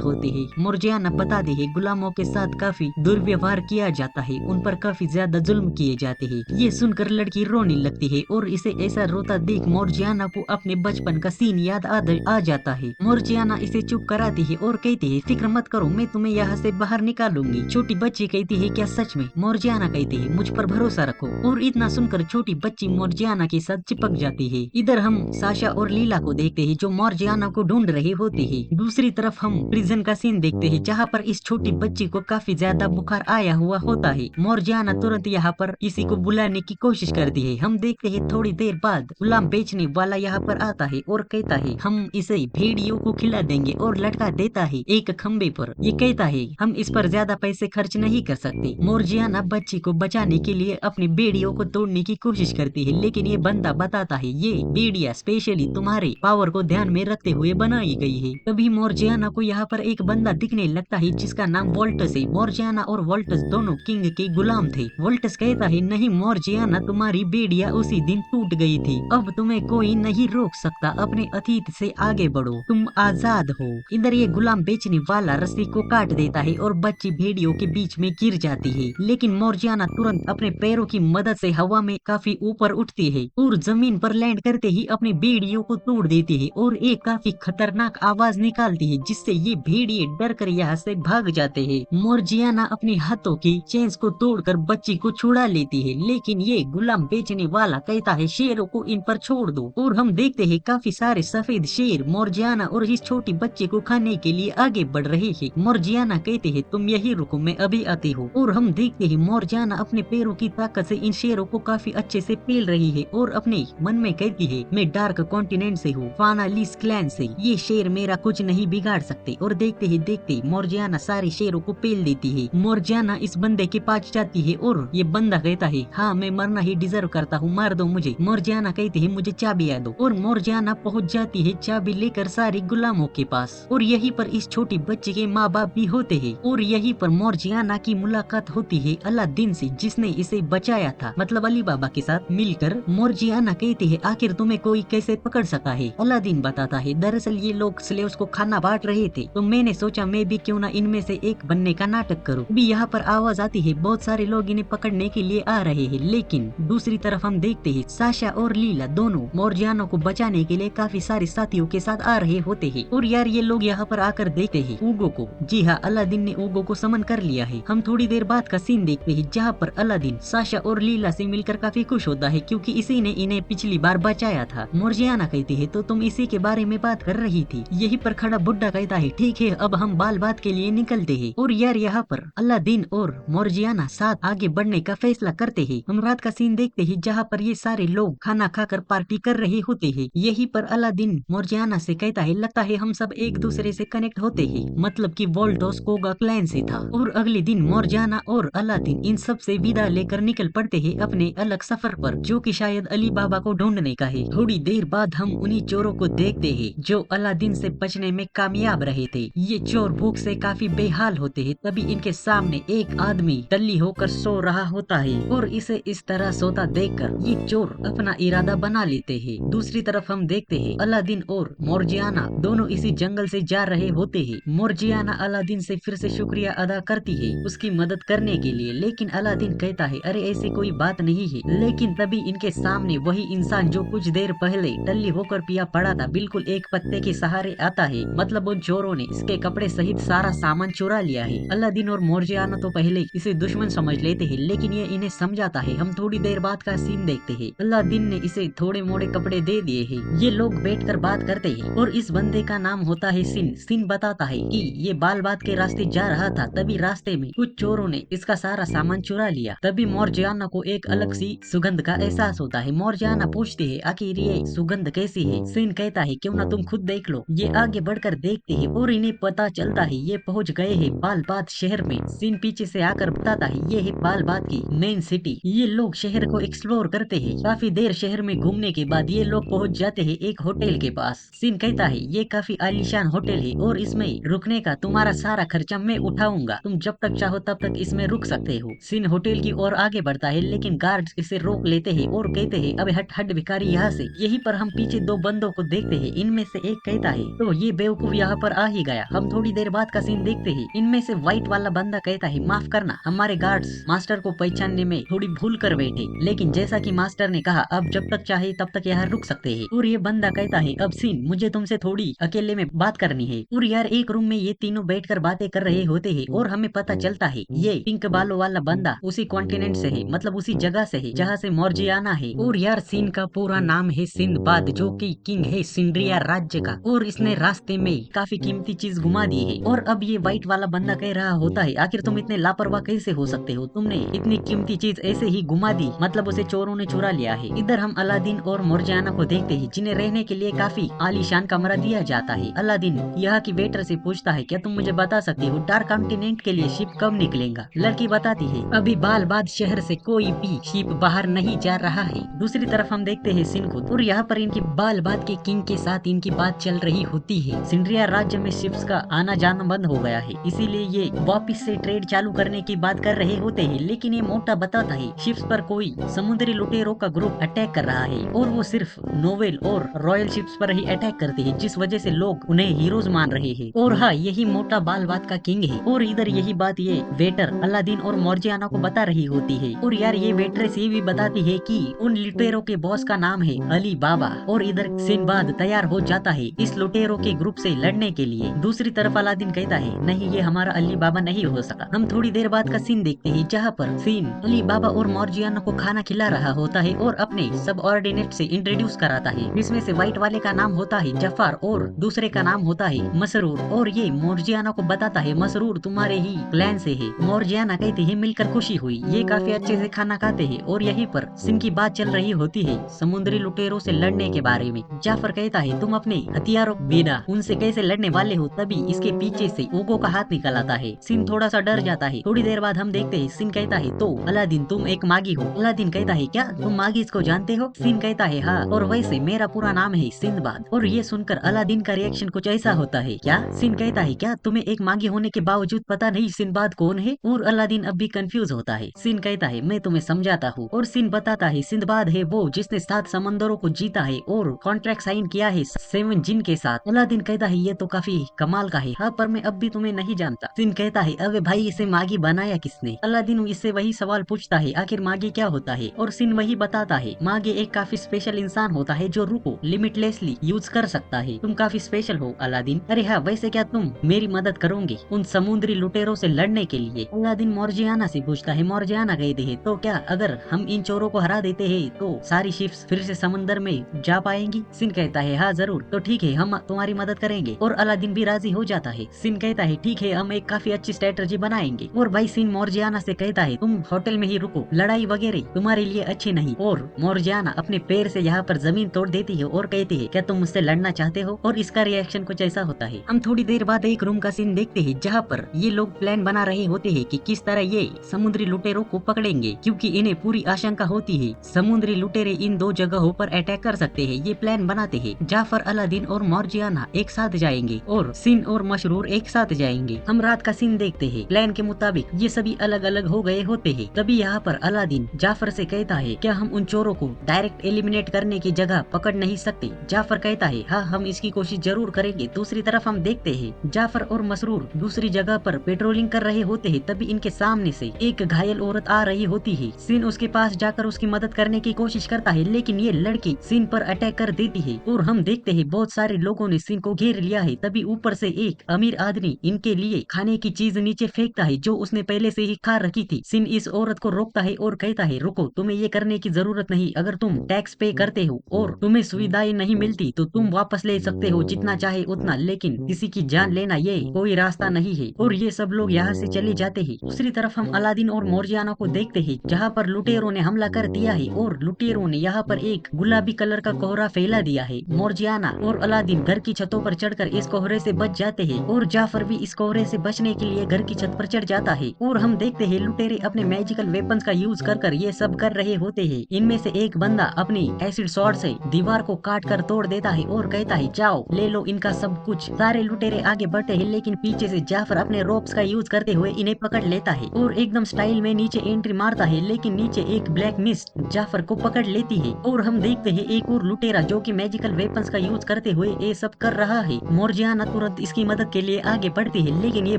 होते हैं? मोर्जियाना बताती है गुलामों के साथ काफी दुर्व्यवहार किया जाता है, उन पर काफी ज्यादा जुल्म किए जाते हैं। ये सुनकर लड़की रोने लगती है और इसे ऐसा रोता देख मोर्जियाना को अपने बचपन का सीन याद आ जाता है। मोर्जियाना इसे चुप कराती है और कहती है फिक्र मत करो, मैं तुम्हें यहाँ से बाहर निकालूंगी। छोटी बच्ची कहती है क्या सच में? मोर्जियाना कहती है मुझ पर भरोसा रखो। और इतना सुनकर छोटी बच्ची मोर्जियाना के साथ चिपक जाती है। इधर हम साशा और लीला को देखते हैं जो मोर्जियाना को ढूंढ रहे होते हैं। दूसरी तरफ हम प्रिजन का सीन देखते हैं जहाँ पर इस छोटी बच्ची को काफी ज्यादा बुखार आया हुआ होता है। मोर्जियाना तुरंत यहाँ पर किसी को बुलाने की कोशिश करती है। हम देखते हैं थोड़ी देर बाद गुलाम बेचने वाला यहाँ पर आता है और कहता है हम इसे भेड़ियों को खिला देंगे और लटका देता है एक खम्बे पर। ये कहता है हम इस पर ज्यादा पैसे खर्च नहीं कर सकते। मोर्जियाना बच्ची को बचाने के लिए अपनी बेड़ियों को तोड़ने की कोशिश करती है, लेकिन ये बंदा बताता है ये बेड़ियां स्पेशली तुम्हारे पावर को ध्यान में रखते हुए बनाई गई है। तभी मोर्जियाना को यहाँ पर एक बंदा दिखने लगता है जिसका नाम वोल्टस है। मोर्जियाना और वोल्टस दोनों किंग के गुलाम थे। वोल्टस कहता है नहीं मोर्जियाना, तुम्हारी बेड़ियां उसी दिन टूट गई थी, अब तुम्हें कोई नहीं रोक सकता, अपने अतीत से आगे बढ़ो, तुम आजाद हो। इधर ये गुलाम बेचने वाला रस्सी को काट देता है और बच्ची भेड़ियों के बीच में गिर जाती है, लेकिन मोर्जियाना तुरंत अपने पैरों की मदद से हवा में काफी ऊपर उठती है और जमीन पर लैंड करते ही अपनी भेड़ियों को तोड़ देती है और एक काफी खतरनाक आवाज निकालती है जिससे ये भेड़िए डर कर यहाँ से भाग जाते हैं। मोर्जियाना अपने हाथों की चेन्स को तोड़कर बच्ची को छुड़ा लेती है, लेकिन ये गुलाम बेचने वाला कहता है शेरों को इन पर छोड़ दो। और हम देखते हैं काफी सारे सफेद शेर मोर्जियाना और इस छोटी बच्ची को खाने के लिए आगे बढ़ रहे हैं। मोर्जियाना कहते हैं तुम यही रुको, मैं अभी आती हूँ। और हम देखते हैं मोर्जियाना अपने पैरों की ताकत से इन शेरों को काफी अच्छे से पेल रही है और अपने मन में कहती है मैं डार्क कॉन्टिनेंट से हूँ, फानालिस क्लैन से, ये शेर मेरा कुछ नहीं बिगाड़ सकते। और देखते ही देखते मोर्जियाना सारे शेरों को पेल देती है। मोर्जियाना इस बंदे के पास जाती है और ये बंदा कहता है हाँ मैं मरना ही डिजर्व करता हूँ, मार दो मुझे। मोर्जियाना कहती है मुझे चाबी दो और मोर्जियाना पहुँच जाती है चाबी लेकर सारे गुलामों के पास। और यहीं पर इस छोटी बच्ची के माँ बाप भी होते हैं और यहीं पर मोर्जियाना की मुलाकात होती है अलादीन से जिसने इसे बचाया था, मतलब अली बाबा के साथ मिलकर। मोर्जियाना कहती है आखिर तुम्हें कोई कैसे पकड़ सका है? अलादीन बताता है दरअसल ये लोग स्लेव्स को खाना बांट रहे थे, तो मैंने सोचा मैं भी क्यों ना इनमें से एक बनने का नाटक करूं। अभी यहाँ पर आवाज आती है बहुत सारे लोग इन्हें पकड़ने के लिए आ रहे हैं, लेकिन दूसरी तरफ हम देखते हैं साशा और लीला दोनों मोर्जियाना को बचाने के लिए काफी सारे साथियों के साथ आ रहे होते हैं। और यार ये लोग यहाँ पर आकर देखते हैं ऊगो को। जी हाँ, अलादीन ने ऊगो को समन कर लिया है। हम थोड़ी देर बाद का सीन देखते हैं जहाँ पर अलादीन साशा और लीला से मिलकर काफी खुश होता है क्योंकि इसी ने इन्हें पिछली बार बचाया था। मोर्जियाना कहती है तो तुम इसी के बारे में बात कर रही थी। यही पर खड़ा बुड्ढा कहता है ठीक है अब हम बाल बात के लिए निकलते हैं। और यार यहाँ पर अलादीन और मोर्जियाना साथ आगे बढ़ने का फैसला करते हैं। हम रात का सीन देखते हैं जहाँ पर ये सारे लोग खाना खाकर पार्टी कर रहे होते हैं। यही पर अलादीन मोर्जियाना से कहता है लगता है हम सब एक दूसरे से कनेक्ट होते हैं, मतलब कि वोल्टोस कोगा क्लैन से था। और अगले दिन मोर्जियाना और अलादीन इन सब से विदा लेकर निकल पड़ते हैं अपने अलग सफर पर, जो कि शायद अली बाबा को ढूंढने का है। थोड़ी देर बाद हम उन्हीं चोरों को देखते हैं जो अलादीन से बचने में कामयाब रहे थे। ये चोर भूख से काफी बेहाल होते हैं, तभी इनके सामने एक आदमी टल्ली होकर सो रहा होता है और इसे इस तरह सोता देखकर ये चोर अपना इरादा बना लेते हैं। दूसरी तरफ हम देखते हैं अलादीन और मोर्जियाना दोनों इसी जंगल से जा रहे होते हैं। मोर्जियाना अलादीन से फिर से शुक्रिया अदा करती है उसकी मदद करने के लिए, लेकिन अलादीन कहता है अरे ऐसी कोई बात नहीं है। लेकिन तभी इनके सामने वही इंसान जो कुछ देर पहले टल्ली होकर पिया पड़ा था बिल्कुल एक पत्ते के सहारे आता है, मतलब उन चोरों ने इसके कपड़े सहित सारा सामान चुरा लिया है। अलादीन और मोर्जियाना तो पहले इसे दुश्मन समझ लेते हैं, लेकिन ये इन्हें समझाता है। हम थोड़ी देर बाद का सीन देखते हैं। अलादीन ने इसे थोड़े मोड़े कपड़े दे दिए हैं। ये लोग बैठकर बात करते हैं और इस बंदे का नाम होता है सिन। सिन बताता है कि ये बाल बात के रास्ते जा रहा था, तभी रास्ते में कुछ चोरों ने इसका सारा सामान चुरा लिया। तभी मोर्जियाना को एक अलग सी सुगंध का एहसास होता है। मोर्जियाना पूछती है आखिर ये सुगंध कैसी है? सिन कहता है क्यों ना तुम खुद देख लो। ये आगे बढ़कर देखते हैं और इन्हें पता चलता है ये पहुंच गए हैं बाल बात शहर में। सिन पीछे से आकर बताता है ये है बाल बात की मेन सिटी। ये लोग शहर को एक्सप्लोर करते हैं। काफी देर शहर में घूमने के बाद ये लोग पहुंच जाते हैं एक होटल के पास। सिन कहता है ये काफी आलीशान होटल है और इसमें रुकने का तुम्हारा सारा खर्चा मैं उठाऊंगा, तुम जब तक चाहो तब तक इसमें रुक सकते हो। सिन होटल की ओर आगे बढ़ता है, लेकिन गार्ड्स इसे रोक लेते हैं और कहते हैं अबे हट हट भिखारी यहाँ से। यहीं पर हम पीछे दो बंदों को देखते हैं। इनमें से एक कहता है तो ये बेवकूफ यहाँ पर आ ही गया। हम थोड़ी देर बाद का सीन देखते हैं। इनमें से व्हाइट वाला बंदा कहता है माफ करना, हमारे गार्ड्स मास्टर को पहचानने में थोड़ी भूल कर बैठे, लेकिन जैसा कि मास्टर ने कहा अब जब तक चाहे तब तक यहाँ रुक सकते हैं। और ये बंदा कहता है अब सीन मुझे तुमसे थोड़ी अकेले में बात करनी है। और यार एक रूम में ये तीनों बैठकर बातें कर रहे होते हैं और हमें पता चलता है ये पिंक बालों वाला बंदा उसी कॉन्टिनेंट से है, मतलब उसी जगह से है जहाँ से मॉर्जियाना है। और यार सीन का पूरा नाम है सिंदबाद, जो कि किंग है सिंड्रिया राज्य का, और इसने रास्ते में काफी कीमती चीज घुमा दी है। और अब ये व्हाइट वाला बंदा कह रहा होता है आखिर तुम इतने लापरवाह कैसे हो सकते हो, तुमने इतनी कीमती चीज ऐसे ही घुमा दी, मतलब उसे चोरों ने चुरा लिया है। इधर हम अलादीन और मॉर्जियाना को देखते हैं जिन्हें रहने के लिए काफी आलीशान कमरा दिया जाता है। अलादीन यहाँ की वेटर से पूछता है क्या तुम मुझे बता सकती हो डार्क कॉन्टिनेंट के लिए शिप कब निकलेगा। लड़की बताती है अभी बालबाद शहर से कोई भी शिप बाहर नहीं जा रहा है। दूसरी तरफ हम देखते हैं सिन को, और यहाँ पर इनकी बालबाद के किंग के साथ इनकी बात चल रही होती है। सिंड्रिया राज्य में शिप्स का आना जाना बंद हो गया है, इसीलिए ये वापिस से ट्रेड चालू करने की बात कर रहे होते हैं। लेकिन ये मोटा बताता है शिप्स पर कोई समुद्री लुटेरों का ग्रुप अटैक कर रहा है और वो सिर्फ नोवेल और रॉयल शिप्स पर ही अटैक करते हैं, जिस वजह से लोग उन्हें हीरोज मान रहे हैं। और हाँ, यही मोटा बालबाद का किंग है। और इधर यही बात ये वेटर अलादीन और मॉर्जियाना को बता रही होती है। और यार ये वेट्रेस ये भी बताती है कि उन लुटेरों के बॉस का नाम है अली बाबा। और इधर सिंबाद तैयार हो जाता है इस लुटेरों के ग्रुप से लड़ने के लिए। दूसरी तरफ अलादीन कहता है नहीं, ये हमारा अली बाबा नहीं हो सका। हम थोड़ी देर बाद का सीन देखते हैं जहाँ पर सीन अली बाबा और मॉर्जियाना को खाना खिला रहा होता है और अपने सब ऑर्डिनेट से इंट्रोड्यूस कराता है, जिसमें से व्हाइट वाले का नाम होता है जफर और दूसरे का नाम होता है मसरूर। और ये मॉर्जियाना को बताता है मसरूर तुम्हारे ही प्लान से है। मॉर्जियाना कहती है मिलकर खुशी हुई। ये काफी अच्छे से खाना खाते हैं और यहीं पर सिन की बात चल रही होती है समुद्री लुटेरों से लड़ने के बारे में। जाफर कहता है तुम अपने हथियारों बिना उनसे कैसे लड़ने वाले हो, तभी इसके पीछे से ओगो का हाथ निकल आता है। सिन थोड़ा सा डर जाता है। थोड़ी देर बाद हम देखते हैं सिन कहता है तो अलादीन तुम एक मागी हो। अलादीन कहता है क्या तुम मागी को जानते हो। सिन कहता है हाँ, और वैसे मेरा पूरा नाम है सिंदबाद। और ये सुनकर अलादीन का रिएक्शन कुछ ऐसा होता है क्या। सिन कहता है क्या तुम्हें एक मागी होने के बावजूद पता नहीं सिंदबाद कौन है। और अलादीन अब भी कंफ्यूज होता है। सिन कहता है मैं तुम्हें समझाता हूँ। और सिन बताता है सिंदबाद है वो जिसने 7 समंदरों को जीता है और कॉन्ट्रैक्ट साइन किया है 7 जिन के साथ। अलादीन कहता है ये तो काफी कमाल का है, हाँ पर मैं अब भी तुम्हें नहीं जानता। सिन कहता है अबे भाई इसे मागी बनाया किसने। अलादीन इससे वही सवाल पूछता है आखिर मागी क्या होता है। और सिन वही बताता है मागी एक काफी स्पेशल इंसान होता है जो रूह को लिमिटलेसली यूज कर सकता है। तुम काफी स्पेशल हो अलादीन। अरे हाँ वैसे क्या तुम मेरी मदद करोगे उन समुद्री लुटेरों से लड़ने के लिए। अलादीन मॉर्जियाना से पूछता है। मॉर्जियाना कहते हैं तो क्या अगर हम इन चोरों को हरा देते हैं तो सारी शिप्स फिर से समंदर में जा पाएंगी। सिन कहता है हाँ जरूर, तो ठीक है हम तुम्हारी मदद करेंगे। और अलादीन भी राजी हो जाता है। सिन कहता है ठीक है हम एक काफी अच्छी स्ट्रेटजी बनाएंगे। और भाई सिन मॉर्जियाना से कहता है तुम होटल में ही रुको, लड़ाई वगैरह तुम्हारे लिए अच्छी नहीं। और मॉर्जियाना अपने पैर से यहाँ पर जमीन तोड़ देती है और कहती है क्या तुम मुझसे लड़ना चाहते हो। और इसका रिएक्शन कुछ ऐसा होता है। हम थोड़ी देर बाद एक रूम का सीन देखते हैं जहाँ पर ये लोग प्लान बना रहे होते हैं कि किस तरह ये समुद्री लुटेरों को पकड़ेंगे, क्योंकि इन्हें पूरी आशंका होती है समुद्री लुटेरे इन 2 जगहों पर अटैक कर सकते हैं। ये प्लान बनाते हैं। जाफर अलादीन और मॉर्जियाना एक साथ जाएंगे और सिन और मशरूर एक साथ जाएंगे। हम रात का सीन देखते हैं। प्लान के मुताबिक ये सभी अलग अलग हो गए होते हैं। तभी यहाँ पर अलादीन जाफर से कहता है क्या हम उन चोरों को डायरेक्ट एलिमिनेट करने की जगह पकड़ नहीं सकते। जाफर कहता है हाँ हम इसकी कोशिश जरूर करेंगे। दूसरी तरफ हम देखते हैं जाफर और मसरूर दूसरी जगह पर पेट्रोलिंग कर रहे होते हैं। तभी इनके सामने से एक घायल औरत आ रही होती है। सिन उसके पास जाकर उसकी मदद करने की कोशिश करता है, लेकिन ये लड़की सिन पर अटैक कर देती है। और हम देखते हैं बहुत सारे लोगों ने सिन को घेर लिया है। तभी ऊपर से एक अमीर आदमी इनके लिए खाने की चीज नीचे फेंकता है जो उसने पहले से ही खा रखी थी। सिन इस औरत को रोकता है और कहता है रुको, तुम्हें ये करने की जरूरत नहीं। अगर तुम टैक्स पे करते हो और तुम्हें सुविधाएं नहीं मिलती तो तुम वापस ले सकते हो जितना चाहे उतना, लेकिन किसी की जान लेना ये कोई रास्ता नहीं है। और ये सब लोग यहाँ से चले जाते हैं। दूसरी तरफ हम अलादीन और मॉर्जियाना को देखते हैं जहाँ पर लुटेरों ने हमला कर दिया है और लुटेरों ने यहाँ पर एक गुलाबी कलर का कोहरा फैला दिया है। मॉर्जियाना और अलादीन घर की छतों पर चढ़कर इस कोहरे से बच जाते हैं और जाफर भी इस कोहरे से बचने के लिए घर की छत पर चढ़ जाता है। और हम देखते हैं लुटेरे अपने मैजिकल वेपन्स का यूज कर ये सब कर रहे होते हैं। इनमें से एक बंदा अपनी एसिड शॉट से दीवार को काट कर तोड़ देता है और कहता है जाओ ले लो इनका सब कुछ। सारे लुटेरे आगे बढ़ते हैं, लेकिन पीछे से जाफर अपने रोप्स का यूज करते हुए इन्हें पकड़ लेता है और एकदम स्टाइल में नीचे एंट्री मारता है, लेकिन नीचे एक ब्लैक मिस्ट जाफर को पकड़ लेती है। और हम देखते हैं एक और लुटेरा जो कि मैजिकल वेपन्स का यूज करते हुए ये सब कर रहा है। मोर्जियाना तुरंत इसकी मदद के लिए आगे बढ़ती है, लेकिन ये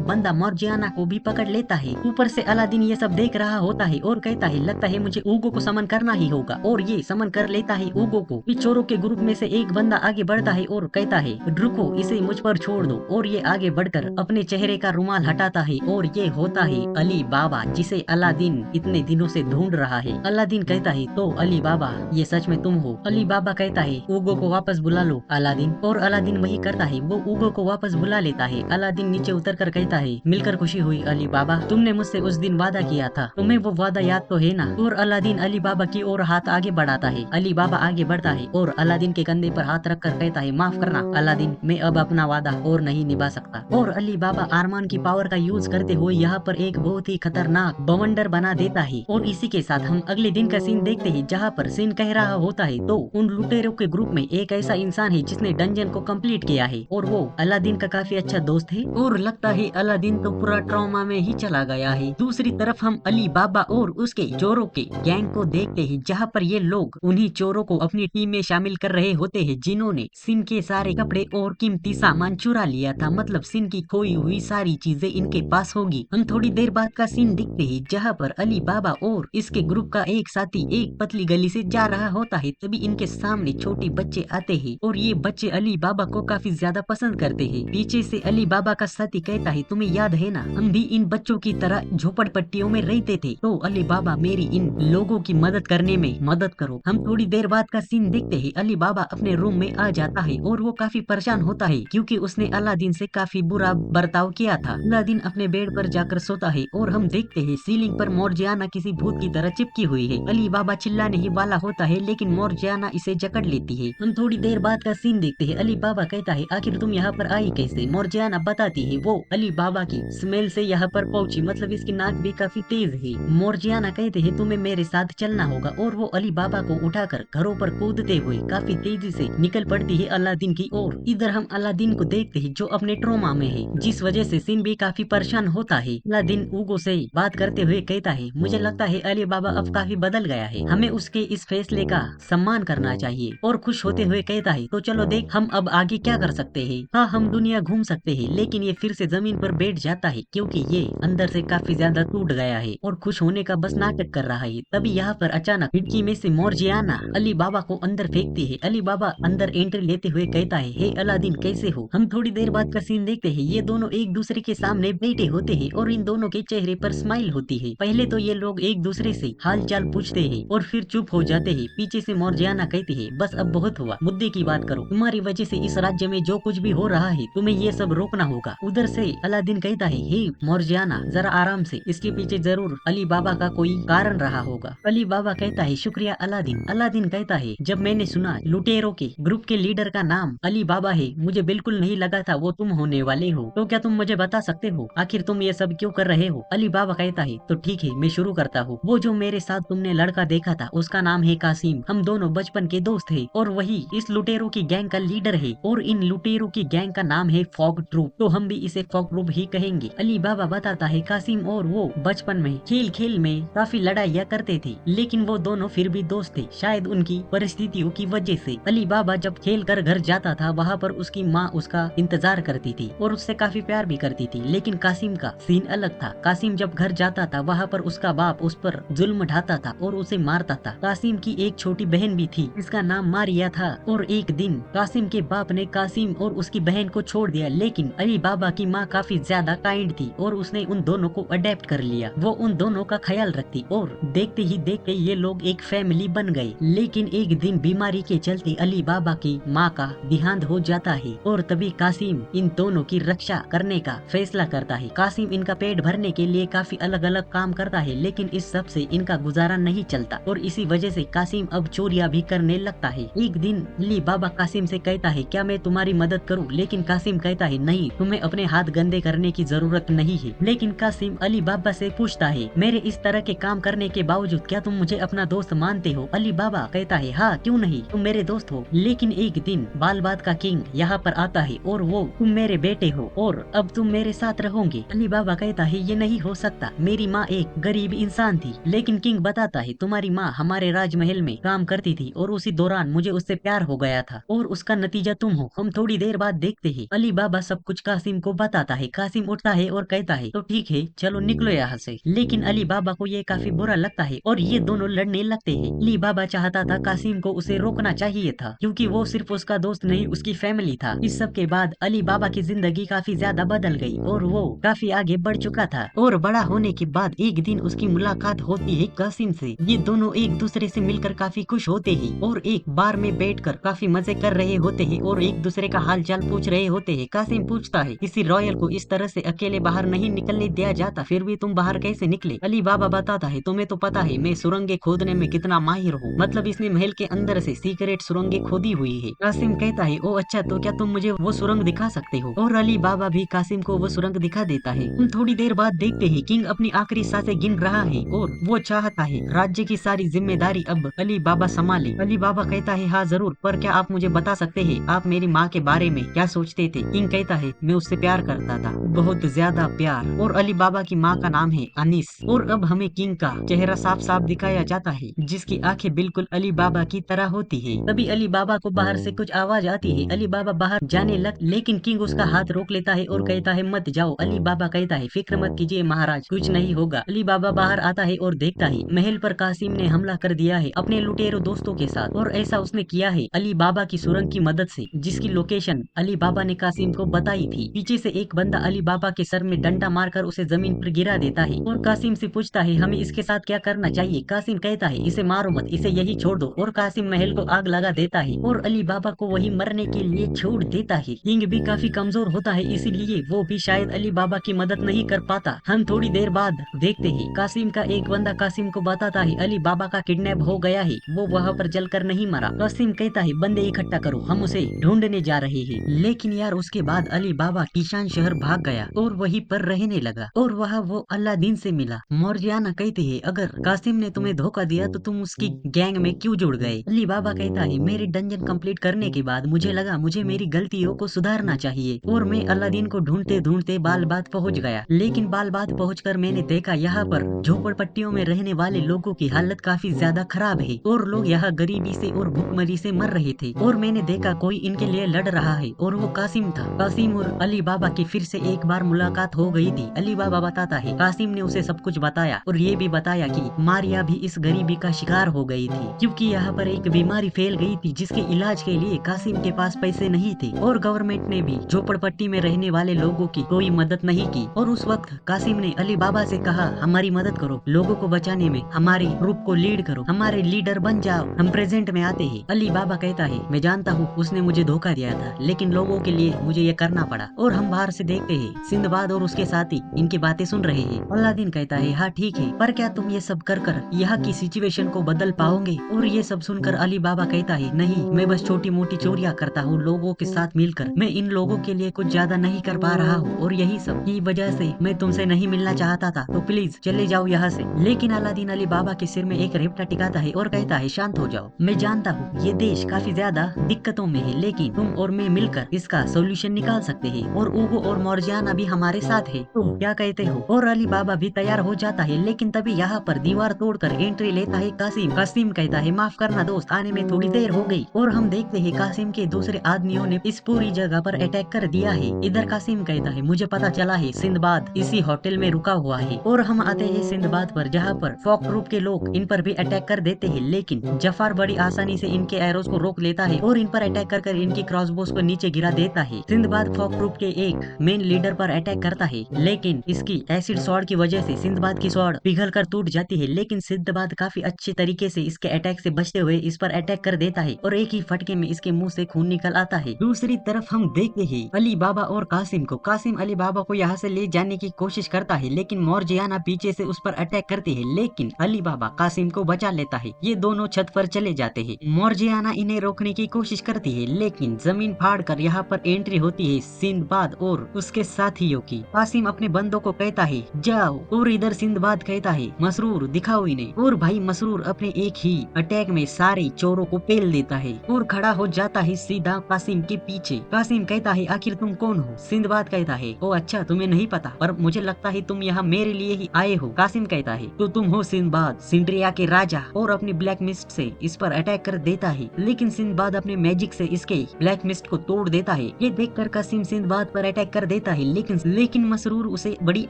बंदा मोर्जियाना को भी पकड़ लेता है। ऊपर से अलादीन ये सब देख रहा होता है और कहता है लगता है मुझे ऊगो को समन करना ही होगा, और ये समन कर लेता है ऊगो को। इस चोरों के ग्रुप में से एक बंदा आगे बढ़ता है और कहता है रुको, इसे मुझ पर छोड़ दो, और ये आगे बढ़कर अपने चेहरे का रुमाल हटाता है और ये होता है अली बाबा, जिसे अलादीन इतने दिनों से ढूंढ रहा है। अलादीन कहता है तो अली बाबा ये सच में तुम हो? अली बाबा कहता है ऊगो को वापस बुला लो अलादीन, और अलादीन वही करता है, वो ऊगो को वापस बुला लेता है। अलादीन नीचे उतर कर कहता है मिलकर खुशी हुई अली बाबा, तुमने मुझसे उस दिन वादा किया था, तुम्हें वो वादा याद तो है ना? और अलादीन अली बाबा की ओर हाथ आगे बढ़ाता है। अली बाबा आगे बढ़ता है और अलादीन के कंधे पर हाथ रखकर कहता है माफ करना अलादीन, मैं अब अपना वादा और नहीं निभा सकता। और अली बाबा अरमान की पावर का यूज करते हुए यहाँ पर एक बहुत ही खतरनाक बवंडर बना देता है। और इसी के साथ हम अगले दिन का सीन देखते हैं, जहाँ पर सीन कह रहा होता है तो उन लुटेरों के ग्रुप में एक ऐसा इंसान है जिसने डंजन को कंप्लीट किया है, और वो अलादीन का काफी अच्छा दोस्त है, और लगता है अलादीन तो पूरा ट्रॉमा में ही चला गया है। दूसरी तरफ हम अली बाबा और उसके चोरों के गैंग को देखते हैं, जहाँ पर ये लोग उन्हीं चोरों को अपनी टीम में शामिल कर रहे होते हैं जिन्होंने सिन के सारे कपड़े और कीमती सामान चुरा लिया था। मतलब सिन की खोई हुई सारी चीजें इनके पास होगी। हम थोड़ी देर बाद का सीन दिखते हैं, जहाँ पर अली बाबा और इसके ग्रुप का एक साथी एक पतली गली से जा रहा होता है। तभी इनके सामने छोटे बच्चे आते हैं और ये बच्चे अली बाबा को काफी ज्यादा पसंद करते हैं। पीछे से अली बाबा का साथी कहता है तुम्हें याद है ना, हम भी इन बच्चों की तरह झोपड़पट्टियों में रहते थे, तो अली बाबा मेरी इन लोगों की मदद करने में मदद करो। हम थोड़ी देर बाद का सीन देखते हैं, अली बाबा अपने रूम में आ जाता है और वो काफी परेशान होता है क्योंकि उसने अलादीन से काफी बुरा बर्ताव किया था। अलादीन अपने बेड पर जाकर सोता है और हम देखते हैं सीलिंग पर मोर्जियाना किसी भूत की तरह चिपकी हुई है। अली बाबा चिल्लाने ही वाला होता है, लेकिन मोर्जियाना इसे जकड़ लेती है। हम थोड़ी देर बाद का सीन देखते हैं, अली बाबा कहता है आखिर तुम यहाँ पर आई कैसे? मोर्जियाना बताती है वो अली बाबा की स्मेल से यहाँ पर पहुंची, मतलब इसकी नाक भी काफी तेज है। मोर्जियाना कहते हैं तुम्हें मेरे साथ चलना होगा, और वो अली बाबा को उठाकर घरों पर कूदते हुए काफी तेजी से निकल पड़ती है अलादीन की ओर। इधर हम अलादीन को देखते हैं जो अपने ट्रोमा में है, जिस वजह से सिन भी काफी परेशान होता है। अलादीन ऊगो से बात करते हुए कहता है मुझे लगता है अली बाबा अब काफी बदल गया है, हमें उसके इस फैसले का सम्मान करना चाहिए। और खुश होते हुए कहता है तो चलो देख हम अब आगे क्या कर सकते हैं। हाँ हम दुनिया घूम सकते हैं, लेकिन ये फिर से जमीन पर बैठ जाता है क्योंकि ये अंदर से काफी ज्यादा टूट गया है और खुश होने का बस नाटक कर रहा है। तभी यहाँ पर अचानक खिड़की में से मोर्जियाना अली बाबा को अंदर फेंकती है। अली बाबा अंदर एंट्री लेते हुए कहता है हे अलादीन कैसे हो? हम थोड़ी देर बाद का सीन देखते हैं, ये दोनों एक दूसरे के सामने बैठे होते हैं और इन दोनों के चेहरे पर स्माइल होती है। पहले तो ये लोग एक दूसरे से हाल चाल पूछते हैं और फिर चुप हो जाते हैं। पीछे से मोर्जियाना कहती है बस अब बहुत हुआ, मुद्दे की बात करो, तुम्हारी वजह से इस राज्य में जो कुछ भी हो रहा है तुम्हें ये सब रोकना होगा। उधर से अलादीन कहता है हे मोर्जियाना जरा आराम से, इसके पीछे जरूर अली बाबा का कोई कारण रहा होगा। अली बाबा कहता है शुक्रिया अलादीन। अलादीन कहता है जब मैंने सुना लुटेरों के ग्रुप के लीडर का नाम अली बाबा है, मुझे बिल्कुल नहीं लगा था वो तुम होने वाले हो, तो क्या तुम मुझे बता सकते हो आखिर तुम ये सब क्यों कर रहे हो? अली बाबा कहता है तो ठीक है मैं शुरू करता हूँ। वो जो मेरे साथ तुमने लड़का देखा था उसका नाम है कासिम, हम दोनों बचपन के दोस्त है और वही इस लुटेरों की गैंग का लीडर है, और इन लुटेरों की गैंग का नाम है फॉग ट्रूप, तो हम भी इसे फॉग ट्रूप ही कहेंगे। अली बाबा बताता है कासिम और वो बचपन में खेल खेल में काफी लड़ाइयाँ करते थे, लेकिन वो दोनों फिर भी दोस्त थे, शायद उनकी परिस्थितियों की वजह से। अली बाबा जब खेल कर घर जाता था वहाँ पर उसकी माँ उसका इंतजार करती थी और उससे काफी प्यार भी करती थी, लेकिन कासिम का सीन अलग था। कासिम जब घर जाता था वहाँ पर उसका बाप उस पर जुल्म ढाता था और उसे मारता था। कासिम की एक छोटी बहन भी थी जिसका नाम मारिया था, और एक दिन कासिम के बाप ने कासिम और उसकी बहन को छोड़ दिया, लेकिन अली बाबा की माँ काफी ज्यादा काइंड थी और उसने उन दोनों को अडेप्ट कर लिया। वो उन दोनों का ख्याल रखती और देखते ही देखते ये लोग एक फैमिली बन गए। लेकिन एक दिन बीमारी के चलते अली बाबा की माँ का देहांत हो जाता है और तभी कासिम इन दोनों की रक्षा करने का फैसला करता है। कासिम इनका पेट भरने के लिए काफी अलग अलग काम करता है, लेकिन इस सब से इनका गुजारा नहीं चलता और इसी वजह से कासिम अब चोरियां भी करने लगता है। एक दिन अली बाबा कासिम से कहता है क्या मैं तुम्हारी मदद करूं? लेकिन कासिम कहता है नहीं, तुम्हें अपने हाथ गंदे करने की जरूरत नहीं है। लेकिन कासिम अली बाबा से पूछता है मेरे इस तरह के काम करने के बावजूद क्या तुम मुझे अपना दोस्त मानते हो? अली बाबा कहता है हाँ क्यों नहीं, तुम मेरे दोस्त हो। लेकिन एक दिन बालबाद का किंग यहाँ पर आता है और वो तुम मेरे बेटे हो और अब तुम मेरे साथ रहोगे। अली बाबा कहता है ये नहीं हो सकता, मेरी माँ एक गरीब इंसान थी। लेकिन किंग बताता है तुम्हारी माँ हमारे राजमहल में काम करती थी और उस उसी दौरान मुझे उससे प्यार हो गया था और उसका नतीजा तुम हो। हम थोड़ी देर बाद देखते हैं अली बाबा सब कुछ कासिम को बताता है। कासिम उठता है और कहता है तो ठीक है चलो निकलो यहाँ से। लेकिन अली बाबा को ये काफी बुरा लगता है और ये दोनों लड़ने लगते हैं। अली बाबा चाहता था कासिम को उसे रोकना चाहिए था क्योंकि वो सिर्फ उसका दोस्त नहीं उसकी फैमिली था। इस सब के बाद अली बाबा की जिंदगी काफी ज्यादा बदल गई और वो काफी आगे बढ़ चुका था और बड़ा होने के बाद एक दिन उसकी मुलाकात होती है कासिम से। ये दोनों एक दूसरे से मिलकर काफी खुश होते हैं और एक बार में बैठकर काफी मजे कर रहे होते हैं और एक दूसरे का हाल चाल पूछ रहे होते हैं। कासिम पूछता है किसी रॉयल को इस तरह से अकेले बाहर नहीं निकलने दिया जाता, फिर भी तुम बाहर कैसे निकले? अली बाबा बताता है तुम्हें तो पता है मैं सुरंगें खोदने में कितना माहिर हूँ, मतलब इसने महल के अंदर से सीक्रेट सुरंगें खोदी हुई है। कासिम कहता है ओ अच्छा, तो क्या तुम मुझे वो सुरंग दिखा सकते हो? और अली बाबा भी कासिम को वो सुरंग दिखा देता है। हम थोड़ी देर बाद देखते हैं किंग अपनी आखिरी सांसें गिन रहा है और वो चाहता है राज्य की सारी जिम्मेदारी अब अली बाबा संभाले। अली बाबा कहता है हाँ जरूर, पर क्या आप मुझे बता सकते हैं आप मेरी माँ के बारे में क्या सोचते थे? किंग कहता है मैं उससे प्यार करता था, बहुत ज्यादा प्यार। और अली बाबा की माँ का नाम है अनीस। और अब हमें किंग का चेहरा साफ साफ दिखाया जाता है जिसकी आंखें बिल्कुल अली बाबा की तरह होती है। तभी अली बाबा को बाहर से कुछ आवाज आती है। अली बाबा बाहर जाने लग लेकिन किंग उसका हाथ रोक लेता है और कहता है मत जाओ। अली बाबा कहता है फिक्र मत कीजिए महाराज, कुछ नहीं होगा। अली बाबा बाहर आता है और देखता है महल पर कासिम ने हमला कर दिया है अपने लुटेरों दोस्तों के साथ और ऐसा उसने किया है अली बाबा की सुरंग की मदद से जिसकी लोकेशन अली बाबा ने कासिम को बताई थी। पीछे से एक बंदा अली बाबा के सर में डंडा मारकर उसे जमीन पर गिरा देता है और कासिम से पूछता है हमें इसके साथ क्या करना चाहिए? कासिम कहता है इसे मारो मत, इसे यही छोड़ दो और कासिम महल को आग लगा देता है और अली बाबा को वही मरने के लिए छोड़ देता है। किंग भी काफी कमजोर होता है इसीलिए वो भी शायद अली बाबा की मदद नहीं कर पाता। हम थोड़ी देर बाद देखते हैं कासिम का एक बंदा कासिम को बताता है अली बाबा का किडनैप हो गया है, वो वहाँ पर जलकर नहीं मरा। कासिम कहता है बंदे इकट्ठा करो हम उसे ढूंढने जा रहे हैं। लेकिन यार उसके बाद अली बाबा ईशान शहर भाग गया और वहीं पर रहने लगा और वहाँ वो अलादीन से मिला। मौर्जियाना कहती है अगर कासिम ने तुम्हें धोखा दिया तो तुम उसकी गैंग में क्यों जुड़ गए? अली बाबा कहता है मेरी डंजन कंप्लीट करने के बाद मुझे लगा मुझे मेरी गलतियों को सुधारना चाहिए और मैं अलादीन को ढूंढते ढूंढते बालबात पहुंच गया। लेकिन बालबात पहुंचकर मैंने देखा यहाँ पर झोपड़पट्टियों में रहने वाले लोगों की हालत काफी ज्यादा खराब है और लोग यहाँ गरीबी से और भूखमरी से मर रहे थे और मैंने देखा कोई इनके लिए लड़ रहा है और वो कासिम था। कासिम और अली बाबा की फिर से एक बार मुलाकात हो गई थी। अली बाबा बताता है कासिम ने उसे सब कुछ बताया और ये भी बताया कि मारिया भी इस गरीबी का शिकार हो गई थी क्योंकि यहाँ पर एक बीमारी फैल गई थी जिसके इलाज के लिए कासिम के पास पैसे नहीं थे और गवर्नमेंट ने भी झोपड़पट्टी में रहने वाले लोगों की कोई मदद नहीं की। और उस वक्त कासिम ने अली बाबा से कहा हमारी मदद करो, लोगों को बचाने में हमारे ग्रुप को लीड करो, हमारे लीडर बन जाओ। हम प्रेजेंट में आते हैं। अली बाबा कहता है मैं जानता हूँ उसने मुझे धोखा दिया था लेकिन लोगों के लिए मुझे ये करना पड़ा। और हम बाहर से देखते हैं सिंदबाद और उसके साथी इनकी बातें सुन रहे हैं। अलादीन कहता है हाँ ठीक है, पर क्या तुम ये सब कर कर यहाँ की सिचुएशन को बदल पाओगे? और ये सब सुनकर अली बाबा कहता है नहीं, मैं बस छोटी मोटी चोरियां करता हूँ लोगों के साथ मिलकर, मैं इन लोगों के लिए कुछ ज्यादा नहीं कर पा रहा हूँ और यही सब की वजह से मैं तुमसे नहीं मिलना चाहता था, तो प्लीज चले जाओ यहाँ से। लेकिन अलादीन अली बाबा के सिर में एक रेपटा टिकाता है और कहता है शांत हो जाओ, मैं जानता हूँ ये देश काफी ज्यादा दिक्कतों में है लेकिन तुम और मैं मिलकर इसका सोल्यूशन निकाल सकते हैं और ऊगो और मौर्जियाना भी हमारे साथ है, तुम क्या कहते हो? और अली बाबा भी तैयार हो जाता है लेकिन तभी यहाँ पर दीवार तोड़कर एंट्री लेता है कासिम। कासिम कहता है माफ करना दोस्त, आने में थोड़ी देर हो गई। और हम देखते हैं कासिम के दूसरे आदमियों ने इस पूरी जगह पर अटैक कर दिया है। इधर कासिम कहता है मुझे पता चला है सिंदबाद इसी होटल में रुका हुआ है। और हम आते हैं सिंदबाद पर जहाँ पर फॉक ग्रुप के लोग इन पर भी अटैक कर देते हैं लेकिन जफार बड़ी आसानी से इनके एरोज को रोक लेता है और इन पर अटैक कर इनकी क्रॉसबोस को नीचे गिरा देता है। सिंदबाद फॉक ग्रुप के एक मेन लीडर पर अटैक करता है लेकिन इसकी एसिड स्वॉर्ड की वजह से सिंदबाद की स्वॉर्ड पिघल कर टूट जाती है। लेकिन सिंदबाद काफी अच्छे तरीके से इसके अटैक से बचते हुए इस पर अटैक कर देता है और एक ही फटके में इसके मुंह से खून निकल आता है। दूसरी तरफ हम देखते हैं अली बाबा और कासिम को। कासिम अली बाबा को यहाँ से ले जाने की कोशिश करता है लेकिन मौर्जियाना पीछे से उस पर अटैक करती है लेकिन अली बाबा कासिम को बचा लेता है। ये दोनों छत पर चले जाते हैं। मौर्जियाना इन्हें रोकने की कोशिश करती है लेकिन जमीन फाड़ कर यहाँ पर एंट्री होती है सिंदबाद और उसके साथियों की। कासिम अपने बंदों को कहता है जाओ और इधर सिंदबाद कहता है मसरूर दिखाओ इन्हें। और भाई मसरूर अपने एक ही अटैक में सारे चोरों को पेल देता है और खड़ा हो जाता है सीधा कासिम के पीछे। कासिम कहता है आखिर तुम कौन हो? सिंदबाद कहता है ओ अच्छा तुम्हें नहीं पता, पर मुझे लगता है तुम यहाँ मेरे लिए ही आए हो। कासिम कहता है तो तुम हो सिंदबाद, सिंड्रिया के राजा, और अपनी ब्लैक मिस्ट से इस पर अटैक कर देता है, लेकिन सिंदबाद अपने मैजिक से इसके ब्लैक मिस्ट को तोड़ देता है। ये देखकर कासिम सिंदबाद पर अटैक कर देता है, लेकिन मसरूर उसे बड़ी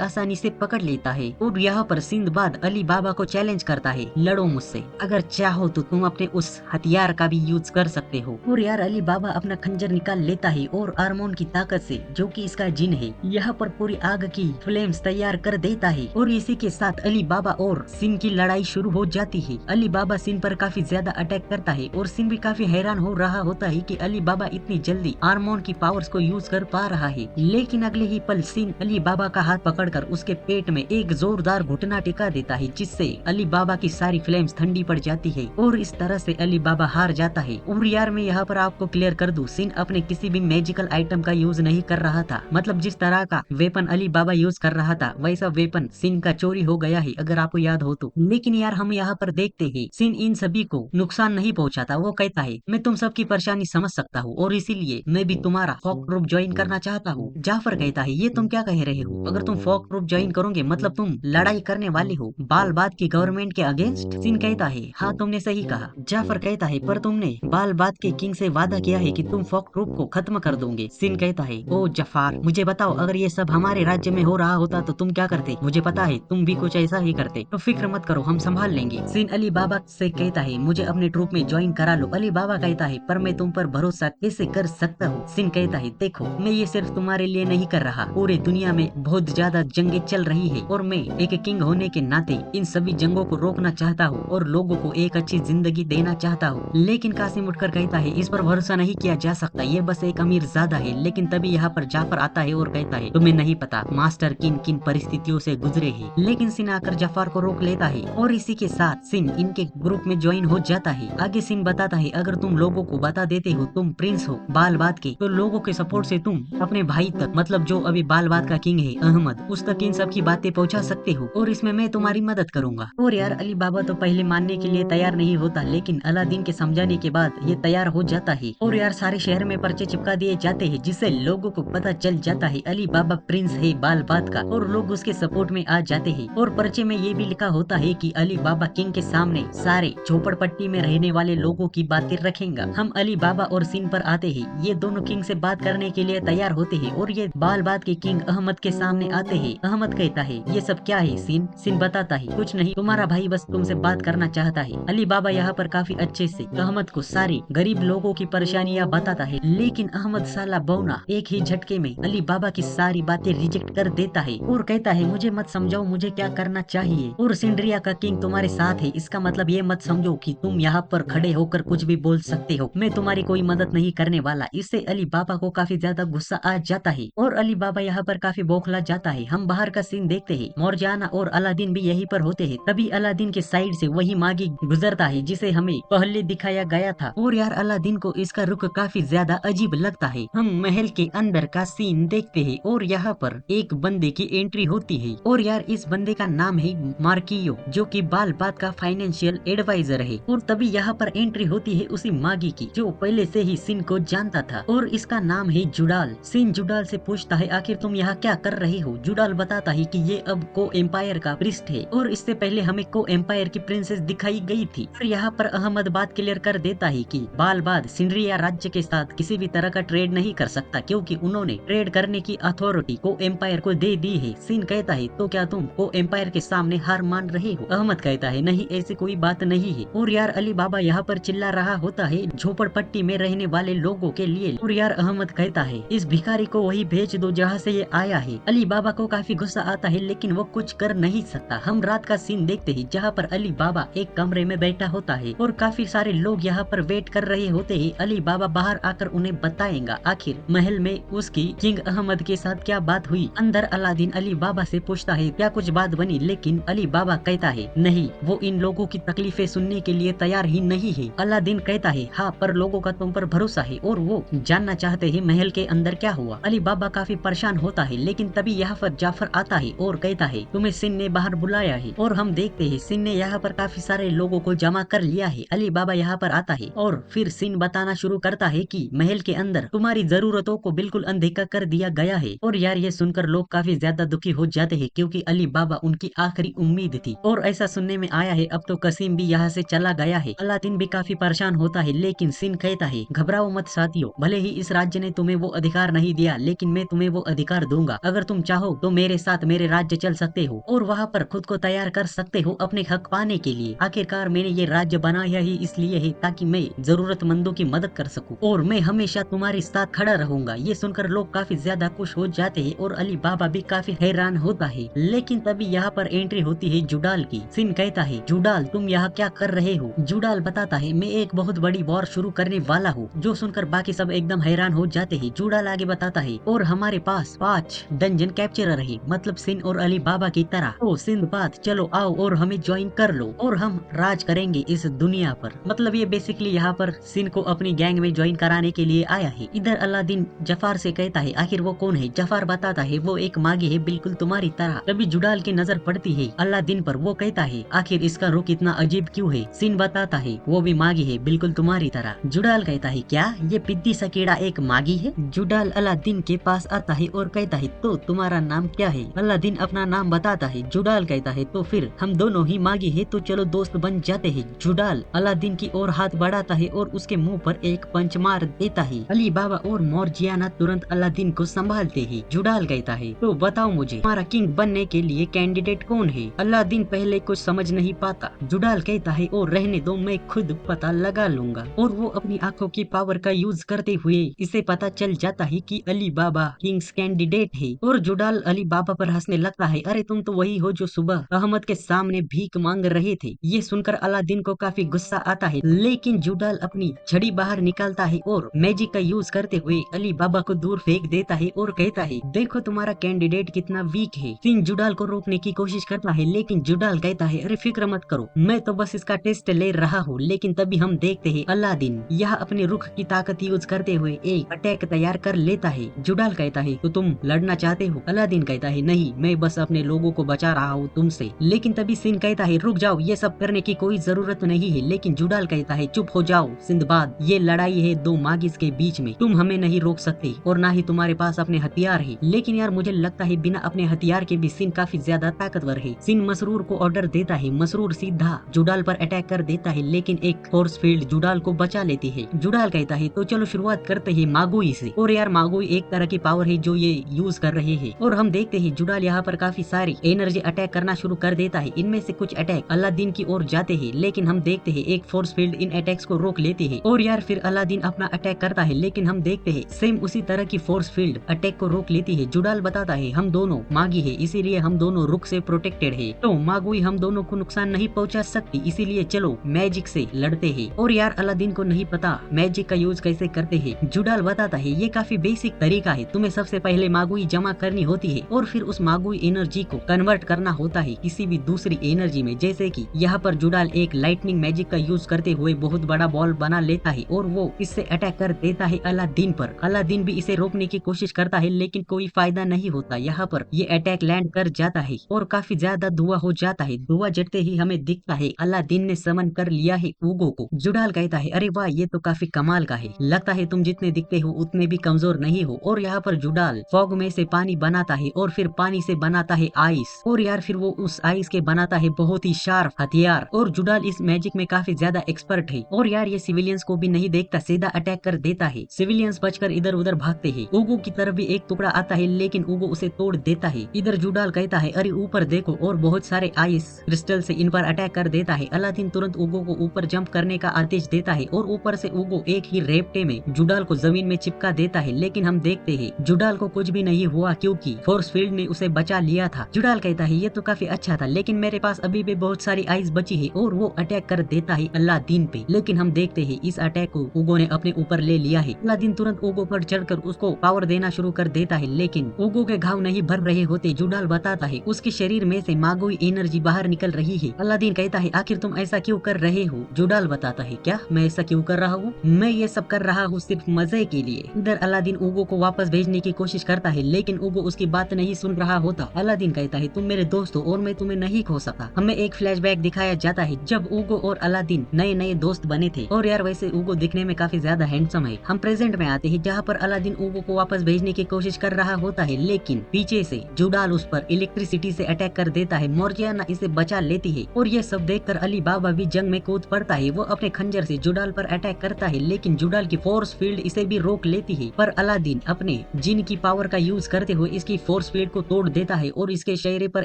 आसानी से पकड़ लेता है और यहाँ पर सिंदबाद अली बाबा को चैलेंज करता है, लड़ो मुझसे, अगर चाहो तो तुम अपने उस हथियार का भी यूज कर सकते हो। और यार अली बाबा अपना खंजर निकाल लेता है और आर्मोन की ताकत से, जो कि इसका जिन है, यहाँ पर पूरी आग की फ्लेम्स तैयार कर देता है और इसी के साथ अली बाबा और सिन की लड़ाई शुरू हो जाती है। अली बाबा सिन पर काफी ज्यादा अटैक करता है और सिन भी काफी हैरान हो रहा होता है कि अली बाबा इतनी जल्दी आर्मोन की पावर्स को यूज कर पा रहा है। लेकिन अगले ही पल सिन अली बाबा का हाथ पकड़कर उसके पेट में एक जोरदार घुटना टिका देता है, जिससे अली बाबा की सारी फ्लेम्स ठंडी पड़ जाती है और इस तरह से अली बाबा हार जाता है। और यार मैं यहाँ पर आपको क्लियर कर दूं, सिन अपने किसी भी मैजिकल आइटम का यूज नहीं कर रहा था। मतलब जिस तरह का वेपन अली बाबा यूज कर रहा था वैसा वेपन सिन का चोरी हो गया है, अगर आपको याद हो तो। लेकिन यार हम यहाँ पर देखते हैं सिन इन सभी को नुकसान नहीं पहुँचाता। वो कहता है मैं तुम सबकी परेशानी समझ सकता हूँ और इसीलिए मैं भी तुम्हारा फॉक ग्रुप ज्वाइन करना चाहता हूँ। जाफर कहता है ये तुम क्या कह रहे हो, अगर तुम फॉक ग्रुप ज्वाइन करोगे मतलब तुम लड़ाई करने वाले हो बाल बात की गवर्नमेंट के अगेंस्ट। सिन कहता है हाँ तुमने सही कहा। जाफर कहता है पर तुमने बाल बात के किंग से वादा किया है कि तुम फॉक ग्रुप को खत्म कर दोगे। सिन कहता है ओ जफार मुझे बताओ, अगर ये सब हमारे राज्य में हो रहा होता तो तुम क्या करते, मुझे पता है तुम भी कुछ ऐसा ही करते, तो फिक्र मत करो हम संभाल लेंगे। सिन अली बाबा से कहता है मुझे अपने ट्रूप में ज्वाइन करा लो। अली बाबा कहता है पर मैं तुम पर भरोसा कैसे कर सकता हूँ। सिन कहता है देखो मैं ये सिर्फ तुम्हारे लिए नहीं कर रहा, पूरे दुनिया में बहुत ज्यादा जंगें चल रही है और मैं एक किंग होने के नाते इन सभी जंगों को रोकना चाहता हूँ और लोगों को एक अच्छी जिंदगी देना चाहता हूँ। लेकिन कासिम उठकर कहता है इस पर भरोसा नहीं किया जा सकता, ये बस एक अमीर ज़्यादा है। लेकिन तभी यहाँ पर जाफर आता है और कहता है तुम्हें नहीं पता मास्टर किन किन परिस्थितियों से गुजरे हैं। लेकिन सिन आकर जाफर को रोक लेता है और इसी के साथ सिन इनके ग्रुप में ज्वाइन हो जाता है। आगे सिन बताता है अगर तुम लोगों को बता देते हो तुम प्रिंस हो बाल बात के, तो लोगों के सपोर्ट से तुम अपने भाई तक, मतलब जो अभी बाल बात का किंग है अहमद, उस तक इन सब की बातें पहुंचा सकते हो और इसमें मैं तुम्हारी मदद करूंगा। और यार अली बाबा तो पहले मानने के लिए तैयार नहीं होता, लेकिन अलादीन के समझाने के बाद ये तैयार हो जाता है और यार सारे शहर में पर्चे चिपका दिए जाते हैं, जिससे लोगों को पता चल जाता है अली बाबा प्रिंस है बाल बात का और लोग उसके सपोर्ट में आ जाते हैं। और पर्चे में ये भी लिखा होता है कि अली बाबा किंग के सामने सारे झोपड़पट्टी में रहने वाले लोगों की बातें रखेगा। हम अली बाबा और सिन पर आते हैं, ये दोनों किंग से बात करने के लिए तैयार होते हैं और ये बाल बात के किंग अहमद के सामने आते हैं। अहमद कहता है ये सब क्या है सिन। सिन बताता है कुछ नहीं, तुम्हारा भाई बस तुमसे बात करना चाहता है। अली बाबा यहाँ पर काफी अच्छे से अहमद को सारी गरीब लोगों की परेशानियाँ बताता है, लेकिन अहमद साला बौना एक ही झटके में अली बाबा की सारी बातें रिजेक्ट कर देता है और कहता है मुझे मत समझाओ मुझे क्या करना चाहिए, और सिंड्रिया का किंग तुम्हारे साथ है, इसका मतलब ये मत समझो कि तुम यहाँ पर खड़े होकर कुछ भी बोल सकते हो, मैं तुम्हारी कोई मदद नहीं करने वाला। इससे अली बाबा को काफी ज्यादा गुस्सा आ जाता है और अली बाबा यहाँ पर काफी बौखला जाता है। हम बाहर का सीन देखते हैं, मौरजाना और अलादीन भी यहीं पर होते हैं। तभी अलादीन के साइड से वही मागी गुजरता है जिसे हमें पहले दिखाया गया था और यार अलादीन को इसका रुख काफी ज्यादा अजीब लगता है। हम महल के अंदर का सीन देखते हैं और यहाँ पर एक बंदे की एंट्री होती है और यार इस बंदे का नाम है मार्कियो, जो कि बाल बात का फाइनेंशियल एडवाइजर है। और तभी यहाँ पर एंट्री होती है उसी मागी की जो पहले से ही सिन को जानता था और इसका नाम है जुडाल। सिन जुडाल से पूछता है आखिर तुम यहाँ क्या कर रहे हो। जुडाल बताता है कि ये अब को एम्पायर का प्रिस्ट है और इससे पहले हमें को एम्पायर की प्रिंसेस दिखाई गई थी। फिर यहाँ पर अहमद बात क्लियर कर देता है कि बाल बात सिंड्रिया राज्य के साथ किसी भी तरह का ट्रेड नहीं कर सकता क्योंकि उन्होंने ट्रेड करने की अथॉरिटी को एम्पायर को दे दी है। सिन कहता है तो क्या तुम को एम्पायर के सामने हार मान रहे हो। अहमद कहता है नहीं ऐसी कोई बात नहीं है। और यार अली बाबा यहाँ पर चिल्ला रहा होता है झोपड़पट्टी में रहने वाले लोगों के लिए। और यार अहमद कहता है इस भिखारी को वही भेज दो जहाँ से ये आया है। अली बाबा को काफी गुस्सा आता है लेकिन वो कुछ कर नहीं सकता। हम रात का सीन देखते हैं जहाँ पर अली बाबा एक कमरे में बैठा होता है और काफी सारे लोग यहाँ पर वेट कर रहे होते हैं। अली बाबा बाहर आकर उन्हें बताएगा आखिर महल में उसकी किंग अहमद के साथ क्या बात हुई। अंदर अलादीन अली बाबा से पूछता है क्या कुछ बात बनी, लेकिन अली बाबा कहता है नहीं, वो इन लोगों की तकलीफें सुनने के लिए तैयार ही नहीं है। अलादीन कहता है हाँ पर लोगों का तुम पर भरोसा है और वो जानना चाहते हैं महल के अंदर क्या हुआ। अली बाबा काफी परेशान होता है लेकिन तभी यहाँ पर जाफर आता है और कहता है तुम्हें सिन ने बाहर बुलाया है। और हम देखते हैं सिन ने यहाँ पर काफी सारे लोगों को जमा कर लिया है। अली बाबा यहाँ पर आता है और फिर सिन बताना शुरू करता है कि महल के अंदर तुम्हारी जरूरतों को बिल्कुल अनदेखा कर दिया गया है। और यार ये सुनकर लोग काफी ज्यादा दुखी हो जाते हैं क्योंकि अली बाबा उनकी आखिरी उम्मीद थी। और ऐसा सुनने में आया है अब तो कसीम भी यहाँ से चला गया है। अलादीन भी काफी परेशान होता है, लेकिन सिन कहता है घबराओ मत साथियों, भले ही इस राज्य ने तुम्हें वो अधिकार नहीं दिया, लेकिन मैं तुम्हें वो अधिकार दूंगा। अगर तुम चाहो तो मेरे साथ मेरे राज्य चल सकते हो और वहाँ पर खुद को तैयार कर सकते हो अपने हक पाने के लिए। आखिरकार मैंने ये राज्य बनाया ही इसलिए है ताकि मैं जरूरतमंदों की मदद कर सकूं और मैं हमेशा तुम्हारे साथ खड़ा रहूंगा। ये सुनकर लोग काफी ज्यादा खुश हो जाते हैं और अली बाबा भी काफी हैरान होता है। लेकिन तभी यहाँ पर एंट्री होती है जुडाल की। सिन कहता है जुडाल तुम यहाँ क्या कर रहे हो? जुडाल बताता है मैं एक बहुत बड़ी वॉर शुरू करने वाला हूँ। जो सुनकर बाकी सब एकदम हैरान हो जाते हैं। जुडाल आगे बताता है और हमारे पास 5 डंजन कैप्चरर है, मतलब सिन और अली बाबा की तरह। ओ सिंदबाद चलो आओ और हमें ज्वाइन कर लो और हम राज करेंगे इस दुनिया पर। मतलब ये बेसिकली यहाँ पर सिन को अपनी गैंग में ज्वाइन कराने के लिए आया है। इधर अलादीन जफार से कहता है आखिर वो कौन है? जफार बताता है वो एक मागी है बिल्कुल तुम्हारी तरह। तभी जुडाल की नजर पड़ती है अलादीन पर। वो कहता है आखिर इसका रुख इतना अजीब क्यों है? सिन बताता है वो भी मागी है बिल्कुल तुम्हारी तरह। जुडाल कहता है क्या ये पिद्दी सा कीड़ा एक मागी है? जुडाल अलादीन के पास आता है और कहता है तो तुम्हारा नाम क्या है? अलादीन अपना नाम बताता है। जुडाल कहता है तो फिर हम दोनों ही मागी है तो चलो दोस्त बन जाते हैं। जुडाल अलादीन की ओर हाथ बढ़ाता है और उसके मुंह पर एक पंच मार देता है। अली बाबा और मोर्जियाना तुरंत अलादीन को संभालते हैं। जुडाल कहता है तो बताओ मुझे हमारा किंग बनने के लिए कैंडिडेट कौन है? अलादीन पहले कुछ समझ नहीं पाता। जुडाल कहता है और रहने दो मैं खुद पता लगा लूंगा। और वो अपनी आंखों की पावर का यूज करते हुए इसे पता चल जाता है कि अली बाबा किंग्स कैंडिडेट है। और जुडाल अली बाबा पर हंसने लगता है अरे तुम तो वही हो जो सुबह अहमद के सामने भीख मांग रहे थे। ये सुनकर अलादीन को काफी गुस्सा आता है, लेकिन जुडाल अपनी छड़ी बाहर निकालता है और मैजिक का यूज करते हुए अली बाबा को दूर फेंक देता है और कहता है देखो तुम्हारा कैंडिडेट कितना वीक है। सिन जुडाल को रोकने की कोशिश करता है, लेकिन जुडाल कहता है अरे फिक्र मत करो, मैं तो बस इसका टेस्ट ले रहा हूँ। लेकिन तभी हम देखते हैं अलादीन यह अपने रुख की ताकत यूज करते हुए एक अटैक तैयार कर लेता है। जुडाल कहता है तो तुम लड़ना चाहते हो? अलादीन कहता है नहीं, मैं बस अपने लोगों को बचा रहा हूँ तुमसे। लेकिन तभी सिन कहता है रुक जाओ, ये सब करने की कोई जरूरत नहीं है। लेकिन जुडाल कहता है चुप हो जाओ सिंदबाद, ये लड़ाई है दो मागिस के बीच में, तुम हमें नहीं रोक सकते और ना ही तुम्हारे पास अपने हथियार है। लेकिन यार मुझे लगता है बिना अपने हथियार के भी सिन काफी ज्यादा ताकतवर है। सिन मसरूर को ऑर्डर देता है, मसरूर सीधा जुडाल पर अटैक कर देता है, लेकिन एक फोर्स फील्ड जुडाल को बचा लेती है। जुडाल कहता है तो चलो शुरुआत करते हैं मागुई से। और यार मागुई एक तरह की पावर है जो ये यूज कर रहे हैं। और हम देखते हैं जुडाल यहाँ पर काफी सारी एनर्जी अटैक करना शुरू कर देता है। इनमें से कुछ अटैक अलादीन की ओर जाते हैं, लेकिन हम देखते हैं एक फोर्स फील्ड इन अटैक्स को रोक लेती है। और यार फिर अलादीन अपना अटैक करता है, लेकिन हम देखते हैं सेम उसी तरह की फोर्स फील्ड अटैक को रोक लेती है। जुडाल बताता है हम दोनों मागी है, इसीलिए हम दोनों रुख से प्रोटेक्टेड है, तो मागुई हम दोनों को नुकसान नहीं पहुंचा सकती, इसीलिए चलो मैजिक से लड़ते हैं। और यार अलादीन को नहीं पता मैजिक का यूज कैसे करते हैं। जुडाल बताता है ये काफी बेसिक तरीका है, तुम्हें सबसे पहले मागुई जमा करनी होती है और फिर उस मागुई एनर्जी को कन्वर्ट करना होता है किसी भी दूसरी एनर्जी में। जैसे कि यहाँ पर जुडाल एक लाइटनिंग मैजिक का यूज करते हुए बहुत बड़ा बॉल बना लेता है और वो इससे अटैक कर देता है अलादीन पर। अलादीन भी इसे रोकने की कोशिश करता है, लेकिन कोई फायदा नहीं होता। यहाँ पर ये अटैक लैंड कर जाता है और काफी ज्यादा धुआं हो जाता है। धुआं जटते ही हमें दिखता है अलादीन ने समन कर लिया है ऊगो को। जुडाल कहता है अरे वाह ये तो काफी कमाल का है, लगता है तुम जितने दिखते हो उतने भी कमजोर नहीं हो। और यहाँ पर जुडाल फॉग में से पानी बनाता है और फिर पानी से बनाता है आइस, और यार फिर वो उस आइस के बनाता है बहुत ही शार्प हथियार। और जुडाल इस मैजिक में काफी ज्यादा एक्सपर्ट है। और यार ये सिविलियंस को भी नहीं देखता, सीधा अटैक कर देता है। सिविलियंस बचकर इधर उधर भागते हैं। ऊगो की तरफ भी एक टुकड़ा आता है, लेकिन ऊगो उसे तोड़ देता है। इधर जुडाल कहता है अरे ऊपर देखो, और बहुत सारे आइस क्रिस्टल से इन पर अटैक कर देता है। अलादीन तुरंत ऊगो को ऊपर जंप करने का आदेश देता है और ऊपर से ऊगो एक ही रेपटे में जुडाल को जमीन में चिपका देता है। लेकिन हम देखते हैं जुडाल को कुछ भी नहीं हुआ क्योंकि फोर्स फील्ड ने उसे बचा लिया था। जुडाल कहता है ये तो काफी अच्छा था, लेकिन मेरे पास अभी भी बहुत सारी आइस बची है, और वो अटैक कर देता है अलादीन पे। लेकिन हम देखते हैं इस अटैक को ऊगो ने अपने ऊपर ले लिया है। अलादीन तुरंत ऊगो पर चढ़कर उसको पावर देना शुरू कर देता है, लेकिन ऊगो के घाव नहीं भर रहे होते। जुडाल बताता है उसके शरीर में से मागुई एनर्जी बाहर निकल रही है। अलादीन कहता है आखिर तुम ऐसा क्यों कर रहे हो? जुडाल बताता है क्या मैं ऐसा क्यों कर रहा हूँ? मैं ये सब कर रहा हूँ सिर्फ मजे के लिए। इधर अलादीन ऊगो को वापस भेजने की कोशिश करता है, लेकिन ऊगो उसकी बात नहीं सुन रहा होता। अलादीन कहता है तुम मेरे दोस्त हो और मैं तुम्हें नहीं खो सका। हमें एक फ्लैशबैक दिखाया जाता है जब ऊगो और अलादीन नए नए दोस्त बने थे। और यार वैसे ऊगो दिखने में काफी ज्यादा हैंडसम है। हम प्रेजेंट में आते हैं जहाँ पर अलादीन ऊगो को वापस भेजने की कोशिश कर रहा होता है, लेकिन पीछे से जुडाल उस पर इलेक्ट्रिसिटी से अटैक कर देता है। मोर्जियाना इसे बचा लेती है, और ये सब देखकर अली बाबा भी जंग में कूद पड़ता है। वो अपने खंजर से जुडाल पर अटैक करता है, लेकिन जुडाल की फोर्स फील्ड इसे भी रोक लेती है। पर अलादीन अपने जिन की पावर का यूज करते हुए इसकी फोर्स फील्ड को तोड़ देता है और इसके चेहरे पर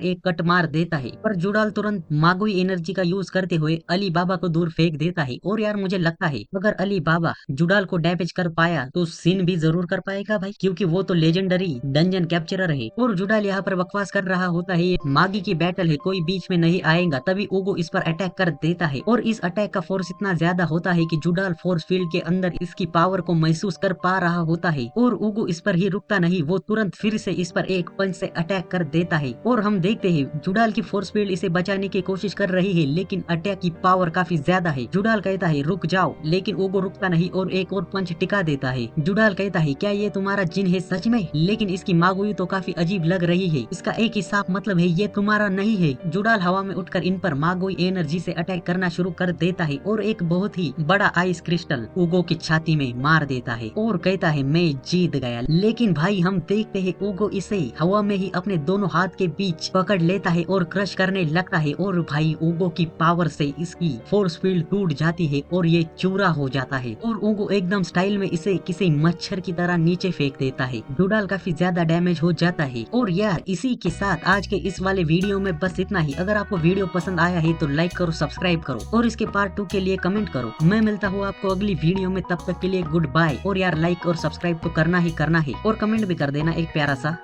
एक कट मार देता है। पर जुडाल तुरंत मागुई एनर्जी का यूज करते हुए अली बाबा को दूर फेंक देता है। और यार मुझे लगता है अगर अली बाबा जुडाल को डैमेज कर पाया तो सिन भी जरूर कर पाएगा भाई, क्योंकि वो तो लेजेंडरी डंजन कैप्चरर है। और जुडाल यहाँ पर बकवास कर रहा होता है, मागी की बैटल है, कोई बीच में नहीं आएगा। तभी उगो इस पर अटैक कर देता है और इस अटैक का फोर्स इतना ज्यादा होता है कि जुडाल फोर्स फील्ड के अंदर इसकी पावर को महसूस कर पा रहा होता है। और उगो इस पर ही रुकता नहीं, वो तुरंत फिर से इस पर एक पंच से अटैक कर देता है। और हम देखते हैं जुडाल की फोर्स फील्ड इसे बचाने की कोशिश कर रही है, लेकिन अटैक की पावर काफी ज्यादा है। जुडाल कहता है रुक जाओ, लेकिन उगो रुकता नहीं और एक और पंच टिका देता है। जुडाल कहता है क्या ये तुम्हारा जिन है सच में? लेकिन इसकी मागुई तो काफी अजीब लग रही है, इसका एक ही साफ मतलब है ये तुम्हारा नहीं है। जुडाल हवा में उठकर इन पर मागुई एनर्जी से अटैक करना शुरू कर देता है और एक बहुत ही बड़ा आइस क्रिस्टल उगो की छाती में मार देता है और कहता है मैं जीत गया। लेकिन भाई हम देखते हैं उगो इसे हवा में ही अपने दोनों हाथ के बीच पकड़ लेता है और क्रश करने लगता है। और भाई उगो की पावर से इसकी फोर्स फील्ड टूट जाती है और ये चूरा हो जाता है और उगो एकदम स्टाइल में इसे किसी मच्छर की तरह नीचे फेंक देता है। जुडाल काफी ज्यादा डैमेज हो जाता है। और यार इसी के साथ आज के इस वाले वीडियो में बस इतना ही। अगर आपको वीडियो पसंद आया है तो लाइक करो, सब्सक्राइब करो और इसके पार्ट 2 के लिए कमेंट करो। मैं मिलता हूँ आपको अगली वीडियो में, तब तक के लिए गुड बाय। और यार लाइक और सब्सक्राइब तो करना ही करना है और कमेंट भी कर देना एक प्यारा सा।